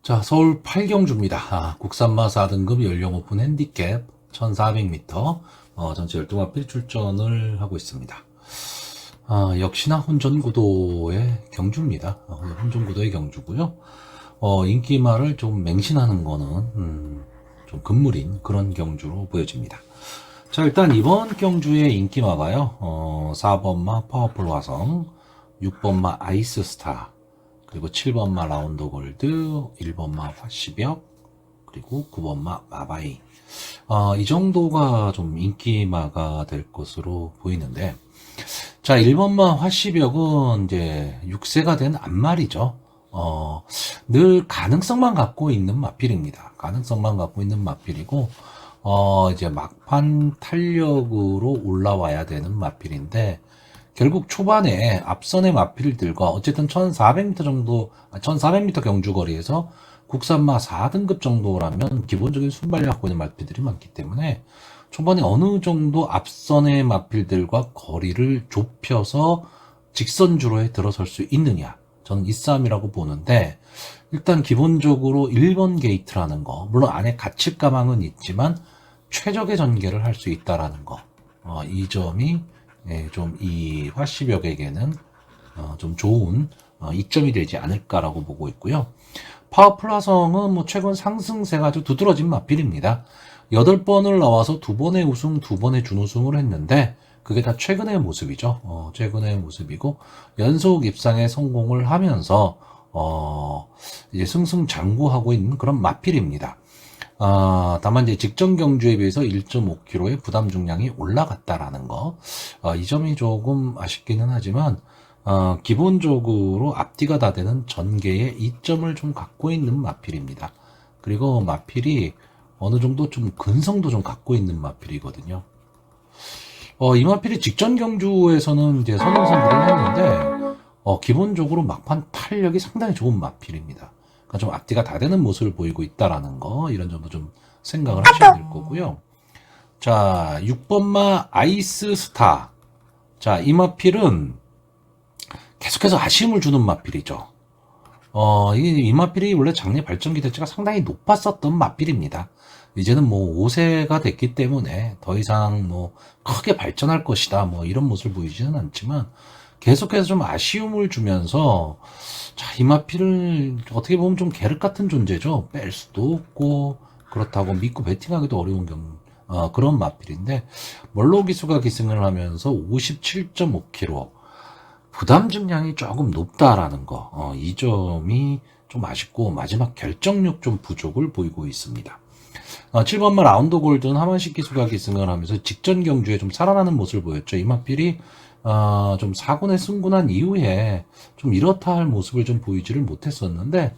자, 서울 8경주입니다. 국산마 4등급 연령 오픈 핸디캡 1400m, 전체 12마필 출전을 하고 있습니다. 역시나 혼전구도의 경주입니다. 혼전구도의 경주고요. 인기마를 좀 맹신하는 거는 좀 금물인 그런 경주로 보여집니다. 자, 일단 이번 경주의 인기마가요, 4번마 파워풀 화성, 6번마 아이스스타, 그리고 7번마 라운드 골드, 1번마 화시벽, 그리고 9번마 마바이. 이 정도가 좀 인기마가 될 것으로 보이는데, 자, 1번마 화시벽은 이제 6세가 된 앞말이죠. 늘 가능성만 갖고 있는 마필입니다. 가능성만 갖고 있는 마필이고, 이제 막판 탄력으로 올라와야 되는 마필인데, 결국 초반에 앞선의 마필들과 어쨌든 1400m 정도, 1400m 경주거리에서 국산마 4등급 정도라면 기본적인 순발력 갖고 있는 마필들이 많기 때문에 초반에 어느 정도 앞선의 마필들과 거리를 좁혀서 직선주로에 들어설 수 있느냐, 저는 이 싸움이라고 보는데, 일단 기본적으로 1번 게이트라는 거, 물론 안에 갇힐 가망은 있지만 최적의 전개를 할 수 있다라는 거, 이 점이 좀 이 화시벽에게는 좀 좋은 이점이 되지 않을까라고 보고 있고요. 파워풀 화성은 뭐 최근 상승세가 아주 두드러진 마필입니다. 8번을 나와서 2번의 우승, 2번의 준우승을 했는데 그게 다 최근의 모습이죠. 최근의 모습이고, 연속 입상에 성공을 하면서 이제 승승장구하고 있는 그런 마필입니다. 다만 이제 직전 경주에 비해서 1.5kg의 부담 중량이 올라갔다라는 거, 이 점이 조금 아쉽기는 하지만, 기본적으로 앞뒤가 다 되는 전개의 이점을 좀 갖고 있는 마필입니다. 그리고 마필이 어느 정도 좀 근성도 좀 갖고 있는 마필이거든요. 이 마필이 직전 경주에서는 이제 선행상들을 했는데, 기본적으로 막판 탄력이 상당히 좋은 마필입니다. 그러니까 좀 앞뒤가 다 되는 모습을 보이고 있다라는 거, 이런 점도 좀 생각을 하셔야 될 거고요. 자, 6번마 아이스 스타. 자, 이 마필은 계속해서 아쉬움을 주는 마필이죠. 이 마필이 원래 장내 발전 기대치가 상당히 높았었던 마필입니다. 이제는 뭐 5세가 됐기 때문에 더 이상 뭐 크게 발전할 것이다 뭐 이런 모습을 보이지는 않지만 계속해서 좀 아쉬움을 주면서 자, 이 마필을 어떻게 보면 좀 계륵 같은 존재죠. 뺄 수도 없고 그렇다고 믿고 배팅하기도 어려운 그런 마필인데 멀로 기수가 기승을 하면서 57.5kg 부담 증량이 조금 높다라는 거, 이 점이 좀 아쉽고 마지막 결정력 좀 부족을 보이고 있습니다. 7번마 라운드 골드는 하만식 기수가 기승을 하면서 직전 경주에 좀 살아나는 모습을 보였죠. 이 마필이 좀 사군에 승군한 이후에 좀 이렇다 할 모습을 좀 보이지를 못했었는데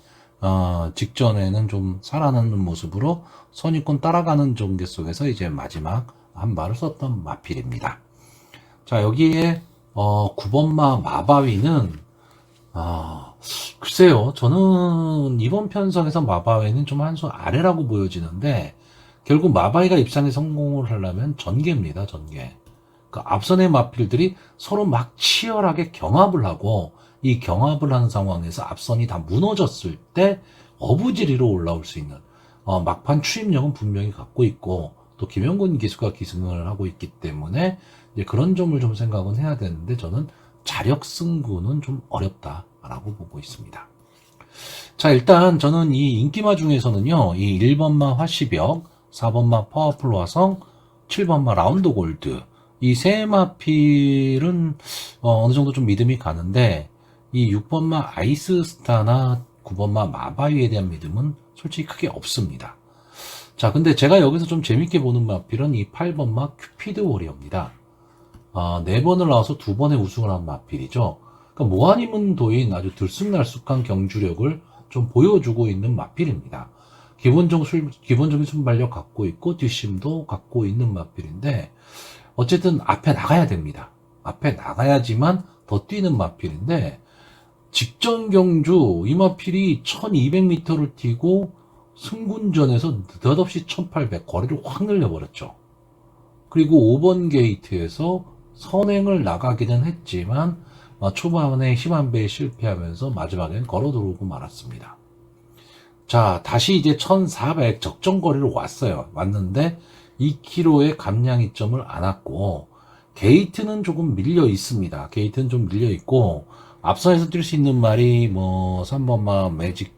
직전에는 좀 살아나는 모습으로 선입권 따라가는 전개 속에서 이제 마지막 한 발을 썼던 마필입니다. 자, 여기에 9번마 마바위는 글쎄요, 저는 이번 편성에서 마바위는 좀 한 수 아래라고 보여지는데 결국 마바위가 입상에 성공을 하려면 전개입니다. 전개. 그러니까 앞선의 마필들이 서로 막 치열하게 경합을 하고 이 경합을 하는 상황에서 앞선이 다 무너졌을 때 어부지리로 올라올 수 있는 막판 추임력은 분명히 갖고 있고 또 김영군 기수가 기승을 하고 있기 때문에 이제 그런 점을 좀 생각은 해야 되는데 저는 자력 승부는 좀 어렵다라고 보고 있습니다. 자, 일단 저는 이 인기마 중에서는요, 이 1번마 화시벽, 4번마 파워풀 화성, 7번마 라운드 골드 이 세 마필은 어느 정도 좀 믿음이 가는데 이 6번마 아이스 스타나 9번마 마바위에 대한 믿음은 솔직히 크게 없습니다. 자, 근데 제가 여기서 좀 재밌게 보는 마필은 이 8번마 큐피드 워리어입니다. 4번을 나와서 2번의 우승을 한 마필이죠. 그러니까 모아님은 도인 아주 들쑥날쑥한 경주력을 좀 보여주고 있는 마필입니다. 기본적인 순발력 갖고 있고 뒷심도 갖고 있는 마필인데 어쨌든 앞에 나가야 됩니다. 앞에 나가야지만 더 뛰는 마필인데 직전 경주 이 마필이 1200m를 뛰고 승군전에서 느닷없이 1800 거리를 확 늘려버렸죠. 그리고 5번 게이트에서 선행을 나가기는 했지만 초반에 힘 한 배에 실패하면서 마지막엔 걸어 들어오고 말았습니다. 자, 다시 이제 1400 적정 거리로 왔는데 2km의 감량 이점을 안 왔고 게이트는 조금 밀려 있습니다. 게이트는 좀 밀려 있고 앞선에서 뛸 수 있는 말이 뭐 3번마 매직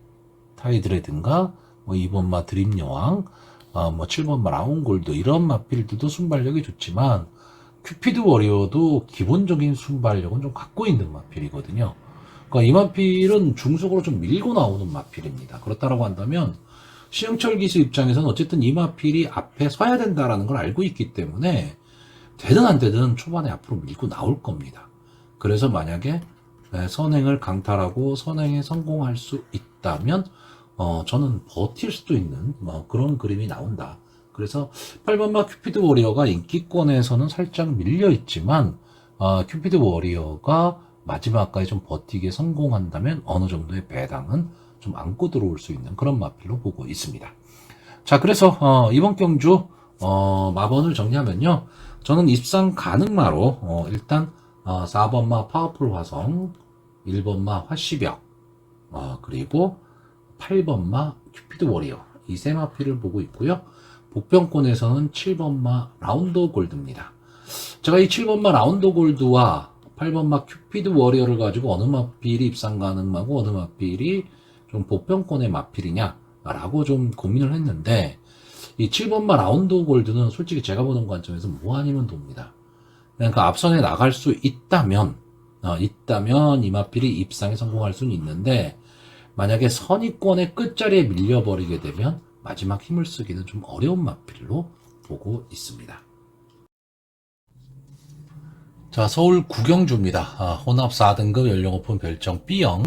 타이드라든가 뭐 2번마 드림 여왕, 뭐 7번마 라운 골드 이런 마필들도 순발력이 좋지만 큐피드 워리어도 기본적인 순발력은 좀 갖고 있는 마필이거든요. 그러니까 이 마필은 중속으로 좀 밀고 나오는 마필입니다. 그렇다고 한다면 신영철 기수 입장에서는 어쨌든 이 마필이 앞에 서야 된다라는 걸 알고 있기 때문에 되든 안 되든 초반에 앞으로 밀고 나올 겁니다. 그래서 만약에 선행을 강탈하고 선행에 성공할 수 있다면 저는 버틸 수도 있는 그런 그림이 나온다. 그래서 8번마 큐피드 워리어가 인기권에서는 살짝 밀려 있지만 큐피드 워리어가 마지막까지 좀 버티게 성공한다면 어느 정도의 배당은 좀 안고 들어올 수 있는 그런 마필로 보고 있습니다. 자, 그래서 이번 경주 마번을 정리하면요, 저는 입상 가능마로 일단 4번마 파워풀 화성, 1번마 화시벽, 그리고 8번마 큐피드 워리어 이 세 마필을 보고 있고요. 복병권에서는 7번마 라운드 골드입니다. 제가 이 7번마 라운드 골드와 8번마 큐피드 워리어를 가지고 어느 마필이 입상 가능하고 어느 마필이 좀 복병권의 마필이냐라고 좀 고민을 했는데 이 7번마 라운드 골드는 솔직히 제가 보는 관점에서 뭐 아니면 돕니다. 그러니까 앞선에 나갈 수 있다면 이 마필이 입상에 성공할 수는 있는데 만약에 선입권의 끝자리에 밀려버리게 되면 마지막 힘을 쓰기는 좀 어려운 마필로 보고 있습니다. 자, 서울 구경주입니다. 혼합 4등급 연령 오픈 별정 B형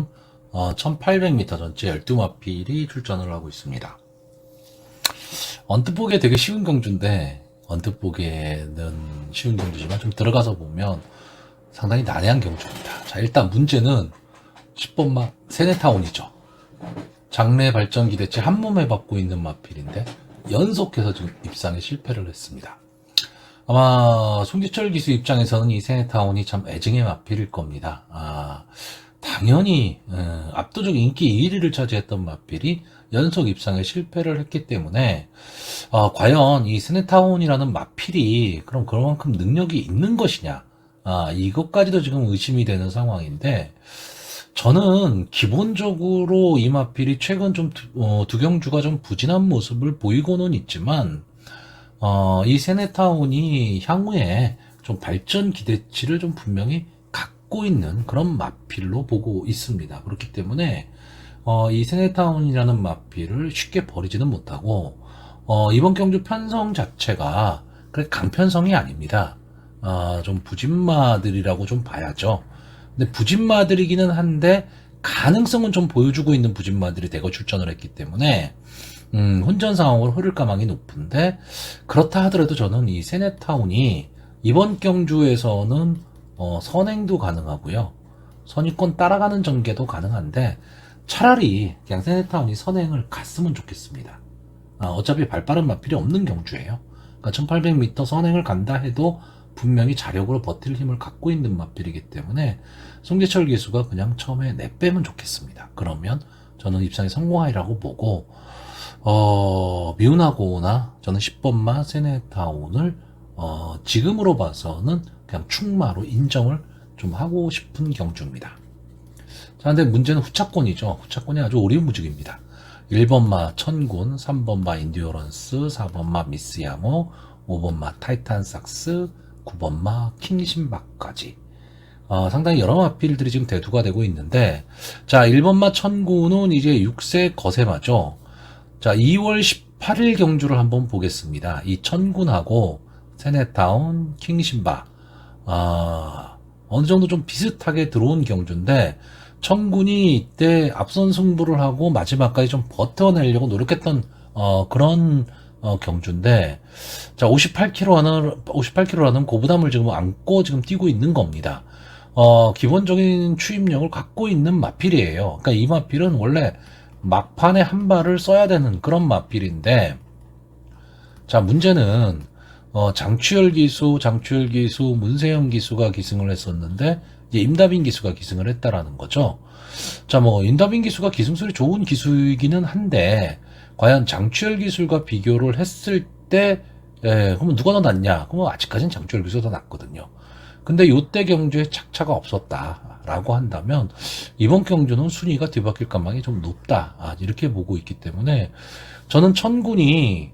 1800m 전체 12마필이 출전을 하고 있습니다. 언뜻 보기에 되게 쉬운 경주인데 언뜻 보기에는 쉬운 경주지만 좀 들어가서 보면 상당히 난해한 경주입니다. 자, 일단 문제는 10번마 세네타운이죠. 장래 발전 기대치 한 몸에 받고 있는 마필인데 연속해서 지금 입상에 실패를 했습니다. 아마 송지철 기수 입장에서는 이 세네타운이 참 애증의 마필일 겁니다. 당연히 압도적 인기 1위를 차지했던 마필이 연속 입상에 실패를 했기 때문에 과연 이 스네타운이라는 마필이 그럼 그만큼 능력이 있는 것이냐, 이것까지도 지금 의심이 되는 상황인데, 저는 기본적으로 이 마필이 최근 좀 두 경주가 좀 부진한 모습을 보이고는 있지만, 이 세네타운이 향후에 좀 발전 기대치를 좀 분명히 갖고 있는 그런 마필로 보고 있습니다. 그렇기 때문에 이 세네타운이라는 마필을 쉽게 버리지는 못하고, 이번 경주 편성 자체가 그렇게 강편성이 아닙니다. 좀 부진마들이라고 좀 봐야죠. 근데 부진마들이기는 한데 가능성은 좀 보여주고 있는 부진마들이 대거 출전을 했기 때문에 혼전 상황으로 흐를 가망이 높은데, 그렇다 하더라도 저는 이 세네타운이 이번 경주에서는 선행도 가능하고요, 선의권 따라가는 전개도 가능한데, 차라리 그냥 세네타운이 선행을 갔으면 좋겠습니다. 어차피 발빠른 마필이 없는 경주예요. 그러니까 1800m 선행을 간다 해도 분명히 자력으로 버틸 힘을 갖고 있는 마필이기 때문에 송재철 기수가 그냥 처음에 내빼면 좋겠습니다. 그러면 저는 입상에 성공하리라고 보고, 미운하고나 저는 10번마 세네타운을 지금으로 봐서는 그냥 충마로 인정을 좀 하고 싶은 경주입니다. 자, 근데 문제는 후차권이죠. 후차권이 아주 오리무중입니다. 1번마 천군, 3번마 인듀어런스, 4번마 미스야모, 5번마 타이탄삭스, 9번마 킹신박까지 상당히 여러 마필들이 지금 대두가 되고 있는데, 자, 1번마 천군은 이제 6세 거세마죠. 자, 2월 18일 경주를 한번 보겠습니다. 이 천군하고 세네타운, 킹신바 어느 정도 좀 비슷하게 들어온 경주인데, 천군이 이때 앞선 승부를 하고 마지막까지 좀 버텨내려고 노력했던 그런 경주인데, 자, 58kg라는 고부담을 지금 안고 지금 뛰고 있는 겁니다. 기본적인 추임력을 갖고 있는 마필이에요. 그러니까 이 마필은 원래 막판에 한 발을 써야 되는 그런 마필인데, 자, 문제는 장추열 기수, 문세영 기수가 기승을 했었는데, 이제 임다빈 기수가 기승을 했다라는 거죠. 자, 임다빈 기수가 기승술이 좋은 기수이기는 한데, 과연 장추열 기술과 비교를 했을 때, 그러면 누가 더 낫냐? 그러면 아직까지는 장추열 기수가 더 낫거든요. 근데 요때 경주에 착차가 없었다라고 한다면, 이번 경주는 순위가 뒤바뀔 가망이 좀 높다, 이렇게 보고 있기 때문에, 저는 천군이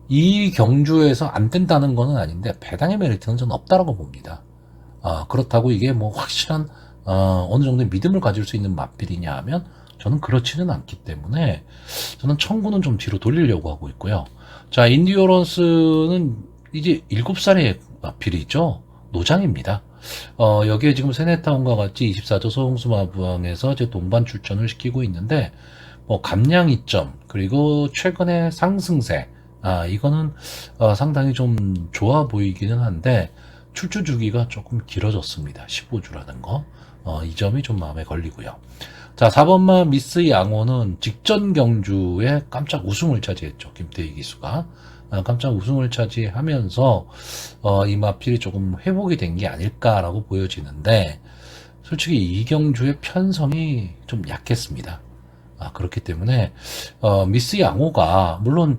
이 경주에서 안 된다는 거는 아닌데, 배당의 메리트는 저는 없다라고 봅니다. 그렇다고 이게 확실한 어느 정도의 믿음을 가질 수 있는 마필이냐 하면 저는 그렇지는 않기 때문에, 저는 천군은 좀 뒤로 돌리려고 하고 있고요. 자, 인디오런스는 이제 7살의 마필이죠. 노장입니다. 여기에 지금 세네타운과 같이 24조 소홍수마부항에서 이제 동반 출전을 시키고 있는데, 감량 이점, 그리고 최근의 상승세, 이거는 상당히 좀 좋아 보이기는 한데, 출주 주기가 조금 길어졌습니다. 15주라는 거. 이 점이 좀 마음에 걸리고요. 자, 4번마 미스 양호는 직전 경주에 깜짝 우승을 차지했죠. 김태희 기수가. 깜짝 우승을 차지하면서 이 마필이 조금 회복이 된 게 아닐까라고 보여지는데, 솔직히 이 경주의 편성이 좀 약했습니다. 그렇기 때문에 미스 양호가 물론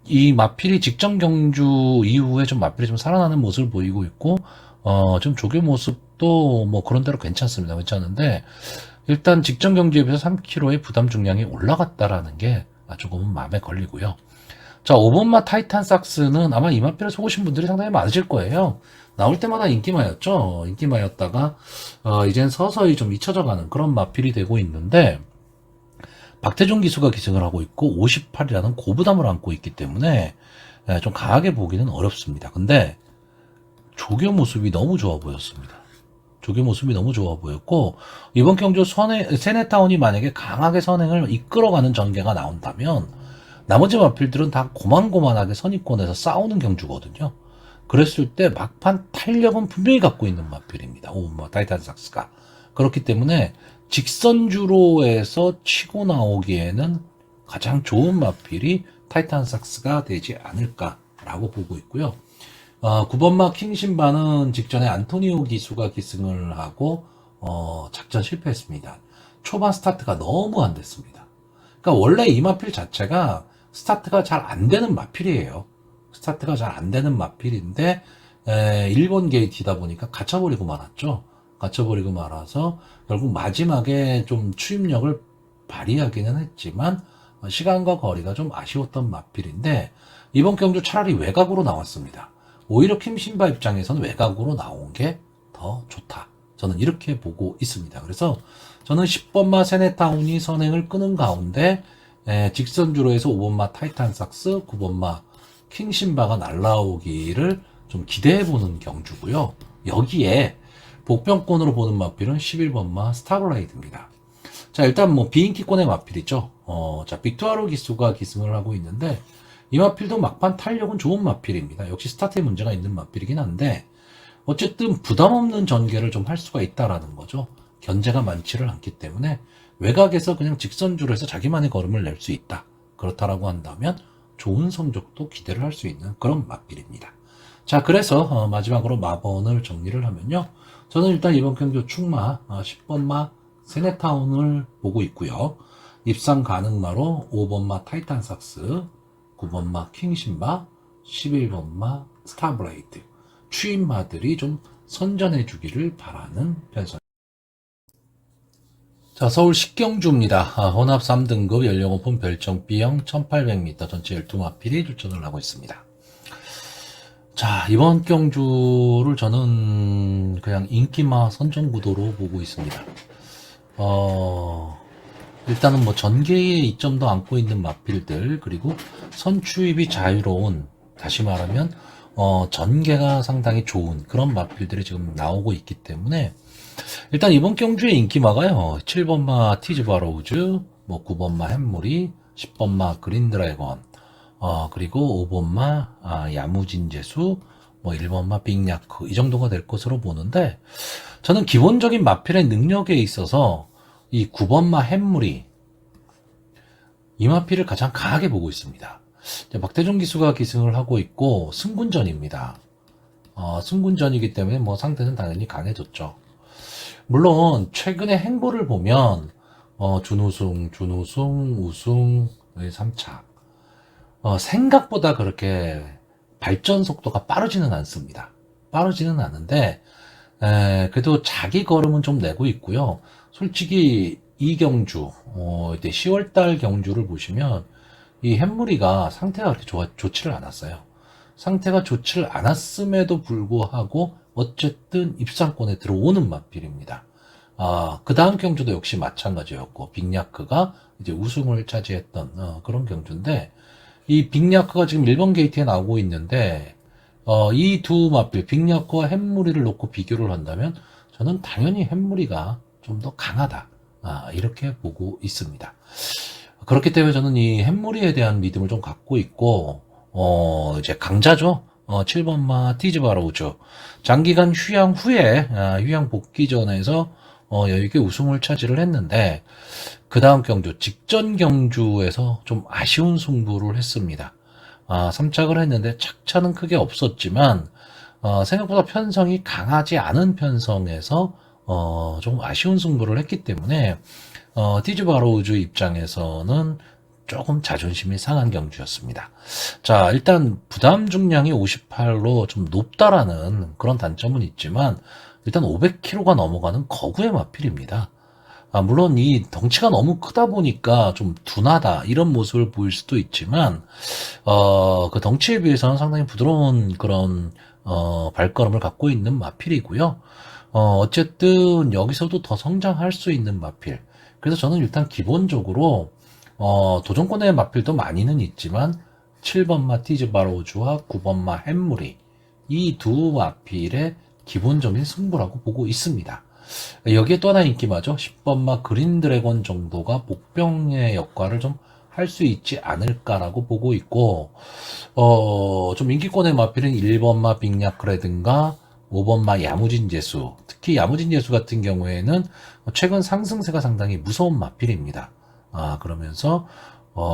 이 마필이 직전 경주 이후에 좀 마필이 좀 살아나는 모습을 보이고 있고, 좀 조교 모습도 그런 대로 괜찮습니다. 괜찮은데, 일단 직전 경주에 비해서 3kg의 부담 중량이 올라갔다라는 게 조금은 마음에 걸리고요. 자, 5번마 타이탄삭스는 아마 이 마필을 속으신 분들이 상당히 많으실 거예요. 나올 때마다 인기마였죠. 인기마였다가 이젠 서서히 좀 잊혀져가는 그런 마필이 되고 있는데, 박태종 기수가 기승을 하고 있고 58이라는 고부담을 안고 있기 때문에 좀 강하게 보기는 어렵습니다. 근데 조교 모습이 너무 좋아 보였습니다. 조교 모습이 너무 좋아 보였고, 이번 경주 세네타운이 만약에 강하게 선행을 이끌어가는 전개가 나온다면 나머지 마필들은 다 고만고만하게 선입권에서 싸우는 경주거든요. 그랬을 때 막판 탄력은 분명히 갖고 있는 마필입니다. 타이탄삭스가. 그렇기 때문에 직선주로에서 치고 나오기에는 가장 좋은 마필이 타이탄삭스가 되지 않을까라고 보고 있고요. 9번마 킹신바는 직전에 안토니오 기수가 기승을 하고 작전 실패했습니다. 초반 스타트가 너무 안 됐습니다. 그러니까 원래 이 마필 자체가 스타트가 잘 안 되는 마필이에요. 스타트가 잘 안 되는 마필인데 일본 게이트이다 보니까 갇혀버리고 말았죠. 갇혀버리고 말아서 결국 마지막에 좀 추임력을 발휘하기는 했지만 시간과 거리가 좀 아쉬웠던 마필인데 이번 경주 차라리 외곽으로 나왔습니다. 오히려 킴신바 입장에서는 외곽으로 나온 게 더 좋다. 저는 이렇게 보고 있습니다. 그래서 저는 10번마 세네타운이 선행을 끄는 가운데 직선주로 해서 5번마 타이탄삭스, 9번마 킹신바가 날라오기를 좀 기대해보는 경주고요. 여기에 복병권으로 보는 마필은 11번마 스타블레이드입니다. 자, 일단 뭐 비인기권의 마필이죠. 자, 빅투아로 기수가 기승을 하고 있는데 이 마필도 막판 탄력은 좋은 마필입니다. 역시 스타트에 문제가 있는 마필이긴 한데 어쨌든 부담 없는 전개를 좀 할 수가 있다라는 거죠. 견제가 많지를 않기 때문에 외곽에서 그냥 직선주로 해서 자기만의 걸음을 낼 수 있다. 그렇다라고 한다면 좋은 성적도 기대를 할 수 있는 그런 마필입니다. 자, 그래서 마지막으로 마번을 정리를 하면요. 저는 일단 이번 경주 충마 10번마 세네타운을 보고 있고요. 입상 가능마로 5번마 타이탄삭스, 9번마 킹신바, 11번마 스타블레이드 추임마들이 좀 선전해 주기를 바라는 편선. 자, 서울 식경주입니다. 혼합 3등급 연령 오픈 별정 B형 1800m 전체 12마필이 출전을 하고 있습니다. 자, 이번 경주를 저는 그냥 인기마 선정 구도로 보고 있습니다. 일단은 뭐 전개에 이점도 안고 있는 마필들, 그리고 선추입이 자유로운, 다시 말하면 전개가 상당히 좋은 그런 마필들이 지금 나오고 있기 때문에 일단 이번 경주의 인기마가요. 7번마 티즈바로우즈, 뭐 9번마 햄무리, 10번마 그린드래곤, 그리고 5번마 야무진제수, 뭐 1번마 빅야크 이 정도가 될 것으로 보는데 저는 기본적인 마필의 능력에 있어서 이 9번마 햄무리 이 마필을 가장 강하게 보고 있습니다. 박태종 기수가 기승을 하고 있고 승군전입니다. 승군전이기 때문에 뭐 상대는 당연히 강해졌죠. 물론 최근의 행보를 보면 준우승, 우승 3차 생각보다 그렇게 발전 속도가 빠르지는 않습니다. 빠르지는 않은데 그래도 자기 걸음은 좀 내고 있고요. 솔직히 이 경주 이제 10월달 경주를 보시면 이 햄무리가 상태가 그렇게 좋지를 않았어요. 상태가 좋지를 않았음에도 불구하고 어쨌든 입상권에 들어오는 마필입니다. 그 다음 경주도 역시 마찬가지였고 빅야크가 이제 우승을 차지했던 그런 경주인데 이 빅야크가 지금 1번 게이트에 나오고 있는데 이 두 마필 빅야크와 햄무리를 놓고 비교를 한다면 저는 당연히 햄무리가 좀 더 강하다 이렇게 보고 있습니다. 그렇기 때문에 저는 이 햄무리에 대한 믿음을 좀 갖고 있고 이제 강자죠. 7번마 티즈바로우즈 장기간 휴양 후에 휴양 복귀전에서 여유있게 우승을 차지를 했는데 그 다음 경주 직전 경주에서 좀 아쉬운 승부를 했습니다. 3착을 했는데 착차는 크게 없었지만 생각보다 편성이 강하지 않은 편성에서 좀 아쉬운 승부를 했기 때문에 티즈바로우즈 입장에서는 조금 자존심이 상한 경주였습니다. 자, 일단 부담 중량이 58로 좀 높다라는 그런 단점은 있지만 일단 500kg가 넘어가는 거구의 마필입니다. 물론 이 덩치가 너무 크다 보니까 좀 둔하다 이런 모습을 보일 수도 있지만 그 덩치에 비해서는 상당히 부드러운 그런 발걸음을 갖고 있는 마필이고요. 어쨌든 여기서도 더 성장할 수 있는 마필. 그래서 저는 일단 기본적으로 도전권의 마필도 많이는 있지만 7번마 티즈바로우즈와 9번마 햄무리 이 두 마필의 기본적인 승부라고 보고 있습니다. 여기에 또 하나 인기마죠. 10번마 그린드래곤 정도가 복병의 역할을 좀 할 수 있지 않을까라고 보고 있고 좀 인기권의 마필은 1번마 빅야크라든가 5번마 야무진제수, 특히 야무진제수 같은 경우에는 최근 상승세가 상당히 무서운 마필입니다. 그러면서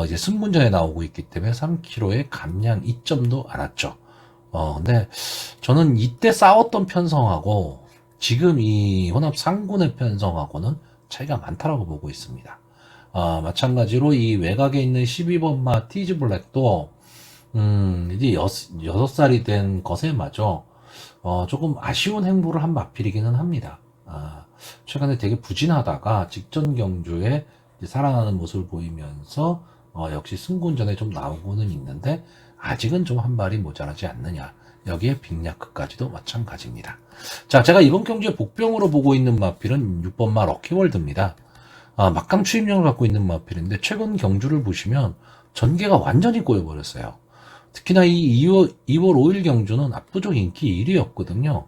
이제 승분전에 나오고 있기 때문에 3kg의 감량 이점도 안 왔죠. 근데 저는 이때 싸웠던 편성하고 지금 이 혼합 상군의 편성하고는 차이가 많다라고 보고 있습니다. 마찬가지로 이 외곽에 있는 12번마 티즈 블랙도 이제 6살이 된 것에 마저 조금 아쉬운 행보를 한 마필이기는 합니다. 최근에 되게 부진하다가 직전 경주에 이제 살아나는 모습을 보이면서 역시 승군전에 좀 나오고는 있는데 아직은 좀 한 발이 모자라지 않느냐. 여기에 빅야크까지도 마찬가지입니다. 자, 제가 이번 경주에 복병으로 보고 있는 마필은 6번마 럭키월드입니다. 막강 추임력을 갖고 있는 마필인데 최근 경주를 보시면 전개가 완전히 꼬여버렸어요. 특히나 이 2월 5일 경주는 압도적 인기 1위였거든요.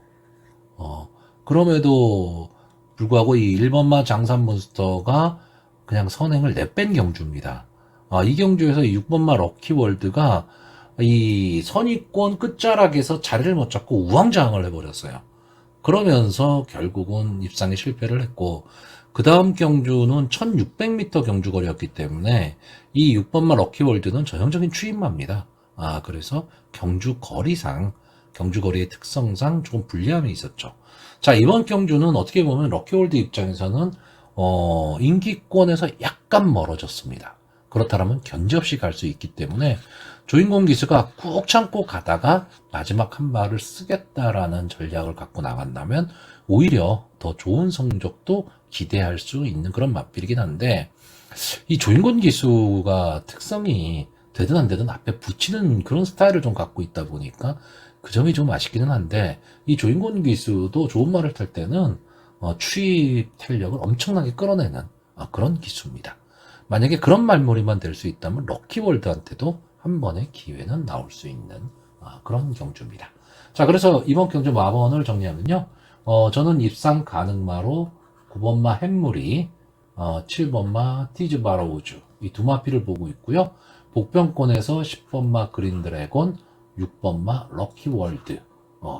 그럼에도 불구하고 이 1번마 장산몬스터가 그냥 선행을 내뺀 경주입니다. 이 경주에서 이 6번마 럭키월드가 이 선입권 끝자락에서 자리를 못 잡고 우왕좌왕을 해버렸어요. 그러면서 결국은 입상에 실패를 했고, 그 다음 경주는 1600m 경주거리였기 때문에 이 6번마 럭키월드는 전형적인 추임마입니다. 그래서 경주거리의 특성상 조금 불리함이 있었죠. 자, 이번 경주는 어떻게 보면 럭키월드 입장에서는, 인기권에서 약간 멀어졌습니다. 그렇다면 견제 없이 갈 수 있기 때문에 주인공 기수가 꾹 참고 가다가 마지막 한 발을 쓰겠다라는 전략을 갖고 나간다면 오히려 더 좋은 성적도 기대할 수 있는 그런 마필이긴 한데, 이 조인권 기수가 특성이 되든 안 되든 앞에 붙이는 그런 스타일을 좀 갖고 있다 보니까 그 점이 좀 아쉽기는 한데, 이 조인권 기수도 좋은 말을 탈 때는 추입 탄력을 엄청나게 끌어내는 그런 기수입니다. 만약에 그런 말머리만 될 수 있다면 럭키월드한테도 한 번의 기회는 나올 수 있는 그런 경주입니다. 자, 그래서 이번 경주 마번을 정리하면요. 저는 입상 가능마로 9번마 햄무리, 7번마 티즈바로우즈 이 두 마필을 보고 있고요. 복병권에서 10번마 그린드래곤, 6번마 럭키월드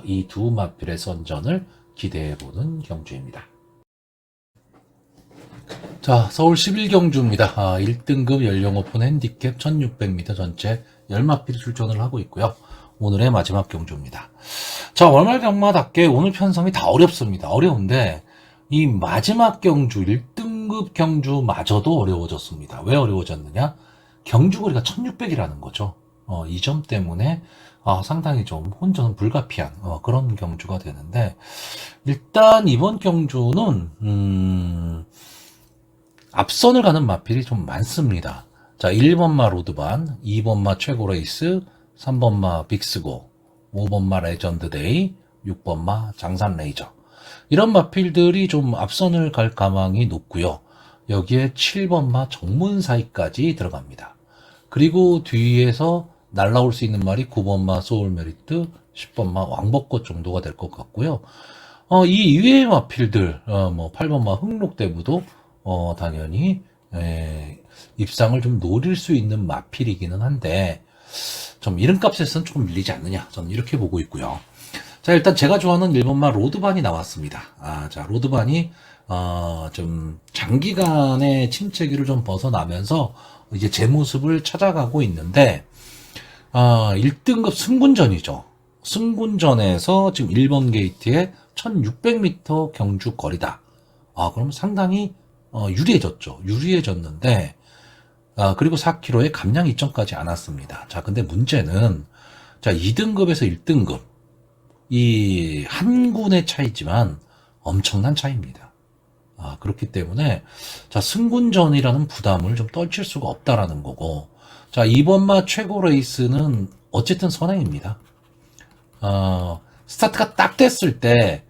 이 두 마필의 선전을 기대해보는 경주입니다. 자, 서울 11경주입니다. 1등급 연령 오픈 핸디캡 1600m 전체 10마필이 출전을 하고 있고요. 오늘의 마지막 경주입니다. 자, 월말 경마답게 오늘 편성이 다 어렵습니다. 어려운데 이 마지막 경주 1등급 경주마저도 어려워졌습니다. 왜 어려워졌느냐? 경주거리가 1600이라는 거죠. 이 점 때문에 상당히 좀 혼전 불가피한 그런 경주가 되는데, 일단 이번 경주는 앞선을 가는 마필이 좀 많습니다. 자, 1번마 로드반, 2번마 최고레이스, 3번마 빅스고, 5번마 레전드데이, 6번마 장산레이저. 이런 마필들이 좀 앞선을 갈 가망이 높고요. 여기에 7번마 정문사이까지 들어갑니다. 그리고 뒤에서 날라올 수 있는 말이 9번마 소울메리트, 10번마 왕벚꽃 정도가 될 것 같고요. 이 이외의 마필들, 8번마 흑록대부도 당연히 입상을 좀 노릴 수 있는 마필이기는 한데 좀 이름값에서는 조금 밀리지 않느냐, 저는 이렇게 보고 있고요. 자, 일단 제가 좋아하는 1번마 로드반이 나왔습니다. 자, 로드반이 좀 장기간의 침체기를 좀 벗어나면서 이제 제 모습을 찾아가고 있는데, 1등급 승군전이죠. 승군전에서 지금 1번 게이트에 1600m 경주 거리다. 그럼 상당히 유리해졌죠. 유리해졌는데, 그리고 4km에 감량 이점까지 안 왔습니다. 자, 근데 문제는, 자, 2등급에서 1등급. 이 한 군의 차이지만 엄청난 차이입니다. 그렇기 때문에, 자, 승군전이라는 부담을 좀 떨칠 수가 없다라는 거고, 자, 2번마 최고 레이스는 어쨌든 선행입니다. 스타트가 딱 됐을 때,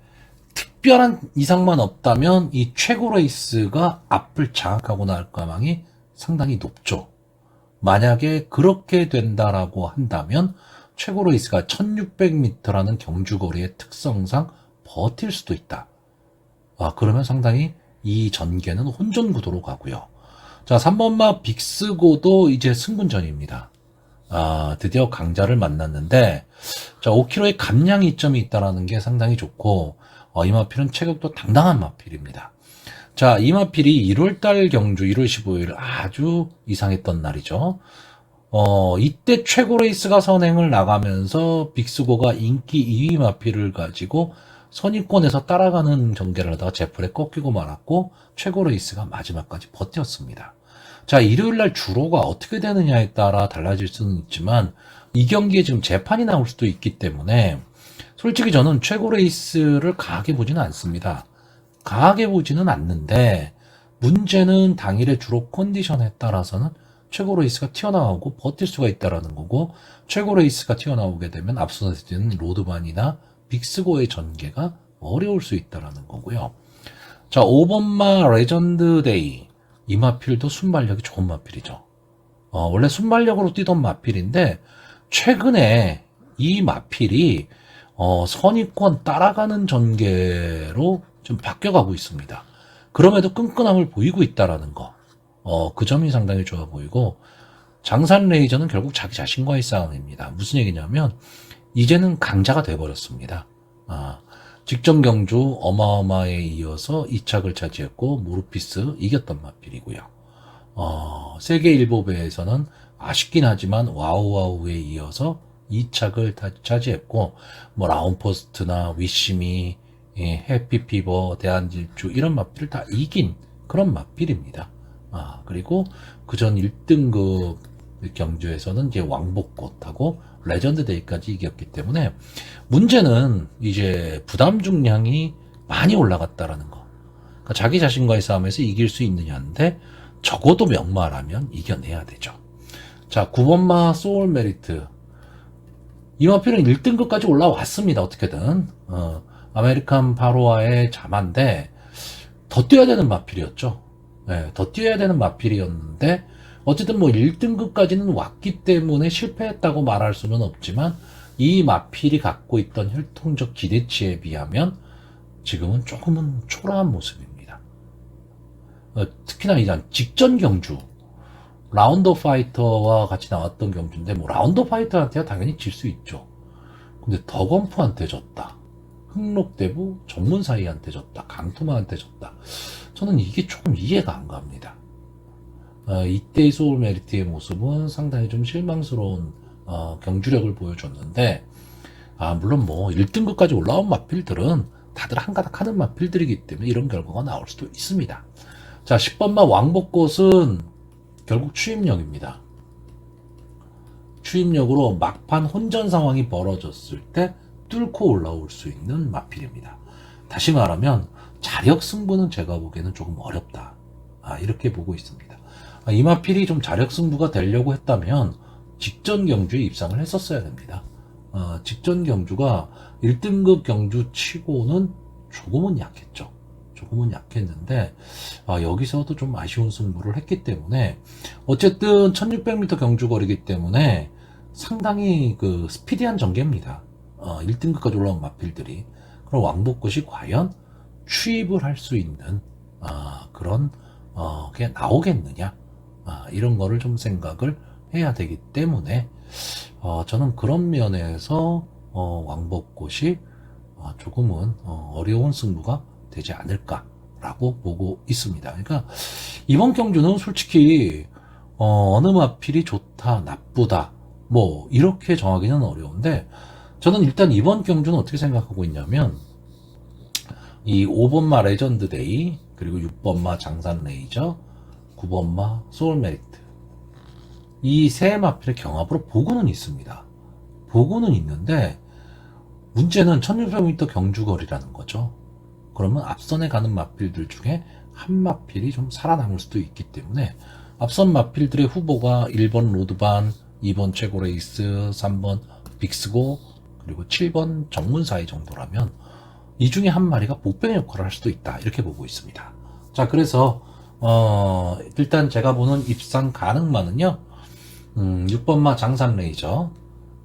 특별한 이상만 없다면 이 최고 레이스가 앞을 장악하고 나올 가망이 상당히 높죠. 만약에 그렇게 된다라고 한다면 최고 레이스가 1600m라는 경주거리의 특성상 버틸 수도 있다. 그러면 상당히 이 전개는 혼전 구도로 가고요. 자, 3번마 빅스고도 이제 승군전입니다. 드디어 강자를 만났는데, 자, 5km의 감량 이점이 있다라는 게 상당히 좋고, 이 마필은 체격도 당당한 마필입니다. 자, 이 마필이 1월달 경주 1월 15일 아주 이상했던 날이죠. 이때 최고 레이스가 선행을 나가면서 빅스고가 인기 2위 마필을 가지고 선입권에서 따라가는 전개를 하다가 제플에 꺾이고 말았고 최고 레이스가 마지막까지 버텼습니다. 자, 일요일날 주로가 어떻게 되느냐에 따라 달라질 수는 있지만 이 경기에 지금 재판이 나올 수도 있기 때문에 솔직히 저는 최고 레이스를 강하게 보지는 않습니다. 강하게 보지는 않는데 문제는 당일의 주로 컨디션에 따라서는 최고 레이스가 튀어나오고 버틸 수가 있다는 거고 최고 레이스가 튀어나오게 되면 앞서서 있는 로드반이나 빅스고의 전개가 어려울 수 있다는 거고요. 자, 5번마 레전드 데이 이 마필도 순발력이 좋은 마필이죠. 원래 순발력으로 뛰던 마필인데 최근에 이 마필이 선입권 따라가는 전개로 좀 바뀌어가고 있습니다. 그럼에도 끈끈함을 보이고 있다는 거. 그 점이 상당히 좋아 보이고 장산 레이저는 결국 자기 자신과의 싸움입니다. 무슨 얘기냐면 이제는 강자가 돼버렸습니다. 직전 경주 어마어마에 이어서 2착을 차지했고 모르피스 이겼던 마필이고요. 세계 일보배에서는 아쉽긴 하지만 와우와우에 이어서 2착을 차지했고 뭐 라운포스트나 위시미, 해피피버, 대한질주 이런 마필을 다 이긴 그런 마필입니다. 그리고 그전 1등급 경주에서는 이제 왕복꽃하고 레전드 데이까지 이겼기 때문에 문제는 이제 부담 중량이 많이 올라갔다라는 거. 그러니까 자기 자신과의 싸움에서 이길 수 있느냐인데 적어도 명마라면 이겨내야 되죠. 자, 9번마 소울 메리트. 이 마필은 1등급까지 올라왔습니다. 어떻게든. 아메리칸 파로아의 자만데 더 뛰어야 되는 마필이었죠. 네, 더 뛰어야 되는 마필이었는데 어쨌든 뭐 1등급까지는 왔기 때문에 실패했다고 말할 수는 없지만 이 마필이 갖고 있던 혈통적 기대치에 비하면 지금은 조금은 초라한 모습입니다. 특히나 이제 직전 경주 라운더 파이터와 같이 나왔던 경주인데 뭐 라운더 파이터한테야 당연히 질 수 있죠. 근데 더건프한테 졌다. 흑록대부 전문사이한테 졌다. 강토마한테 졌다. 저는 이게 조금 이해가 안 갑니다. 이때의 소울 메리트의 모습은 상당히 좀 실망스러운 경주력을 보여줬는데 물론 뭐 1등급까지 올라온 마필들은 다들 한가닥 하는 마필들이기 때문에 이런 결과가 나올 수도 있습니다. 자, 10번마 왕복꽃은 결국 추임력입니다. 추임력으로 막판 혼전 상황이 벌어졌을 때 뚫고 올라올 수 있는 마필입니다. 다시 말하면 자력 승부는 제가 보기에는 조금 어렵다. 이렇게 보고 있습니다. 이 마필이 좀 자력 승부가 되려고 했다면 직전 경주에 입상을 했었어야 됩니다. 직전 경주가 1등급 경주 치고는 조금은 약했죠. 조금은 약했는데 여기서도 좀 아쉬운 승부를 했기 때문에 어쨌든 1600m 경주거리기 때문에 상당히 그 스피디한 전개입니다. 1등급까지 올라온 마필들이. 그럼 왕복꽃이 과연 추입을 할 수 있는 그런 게 나오겠느냐, 이런 거를 좀 생각을 해야 되기 때문에 저는 그런 면에서 왕복꽃이 조금은 어려운 승부가 되지 않을까라고 보고 있습니다. 그러니까 이번 경주는 솔직히 어느 마필이 좋다, 나쁘다 뭐 이렇게 정하기는 어려운데 저는 일단 이번 경주는 어떻게 생각하고 있냐면 이 5번마 레전드 데이, 그리고 6번마 장산 레이저, 9번마 소울 메리트, 이 세 마필의 경합으로 보고는 있습니다. 보고는 있는데 문제는 1600m 경주거리라는 거죠. 그러면 앞선에 가는 마필들 중에 한 마필이 좀 살아남을 수도 있기 때문에 앞선 마필들의 후보가 1번 로드반, 2번 최고레이스, 3번 빅스고, 그리고 7번 정문사이 정도라면 이 중에 한 마리가 복병 역할을 할 수도 있다, 이렇게 보고 있습니다. 자, 그래서 일단 제가 보는 입상 가능만은요, 6번마 장산 레이저,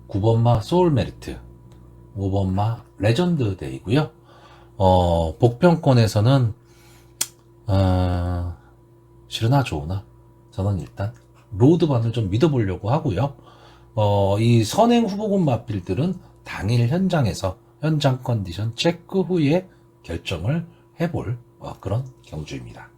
9번마 소울 메리트, 5번마 레전드 데이고요. 복병권에서는 싫으나 좋으나 저는 일단 로드반을 좀 믿어보려고 하고요. 이 선행 후보군 마필들은 당일 현장에서 현장 컨디션 체크 후에 결정을 해볼 그런 경주입니다.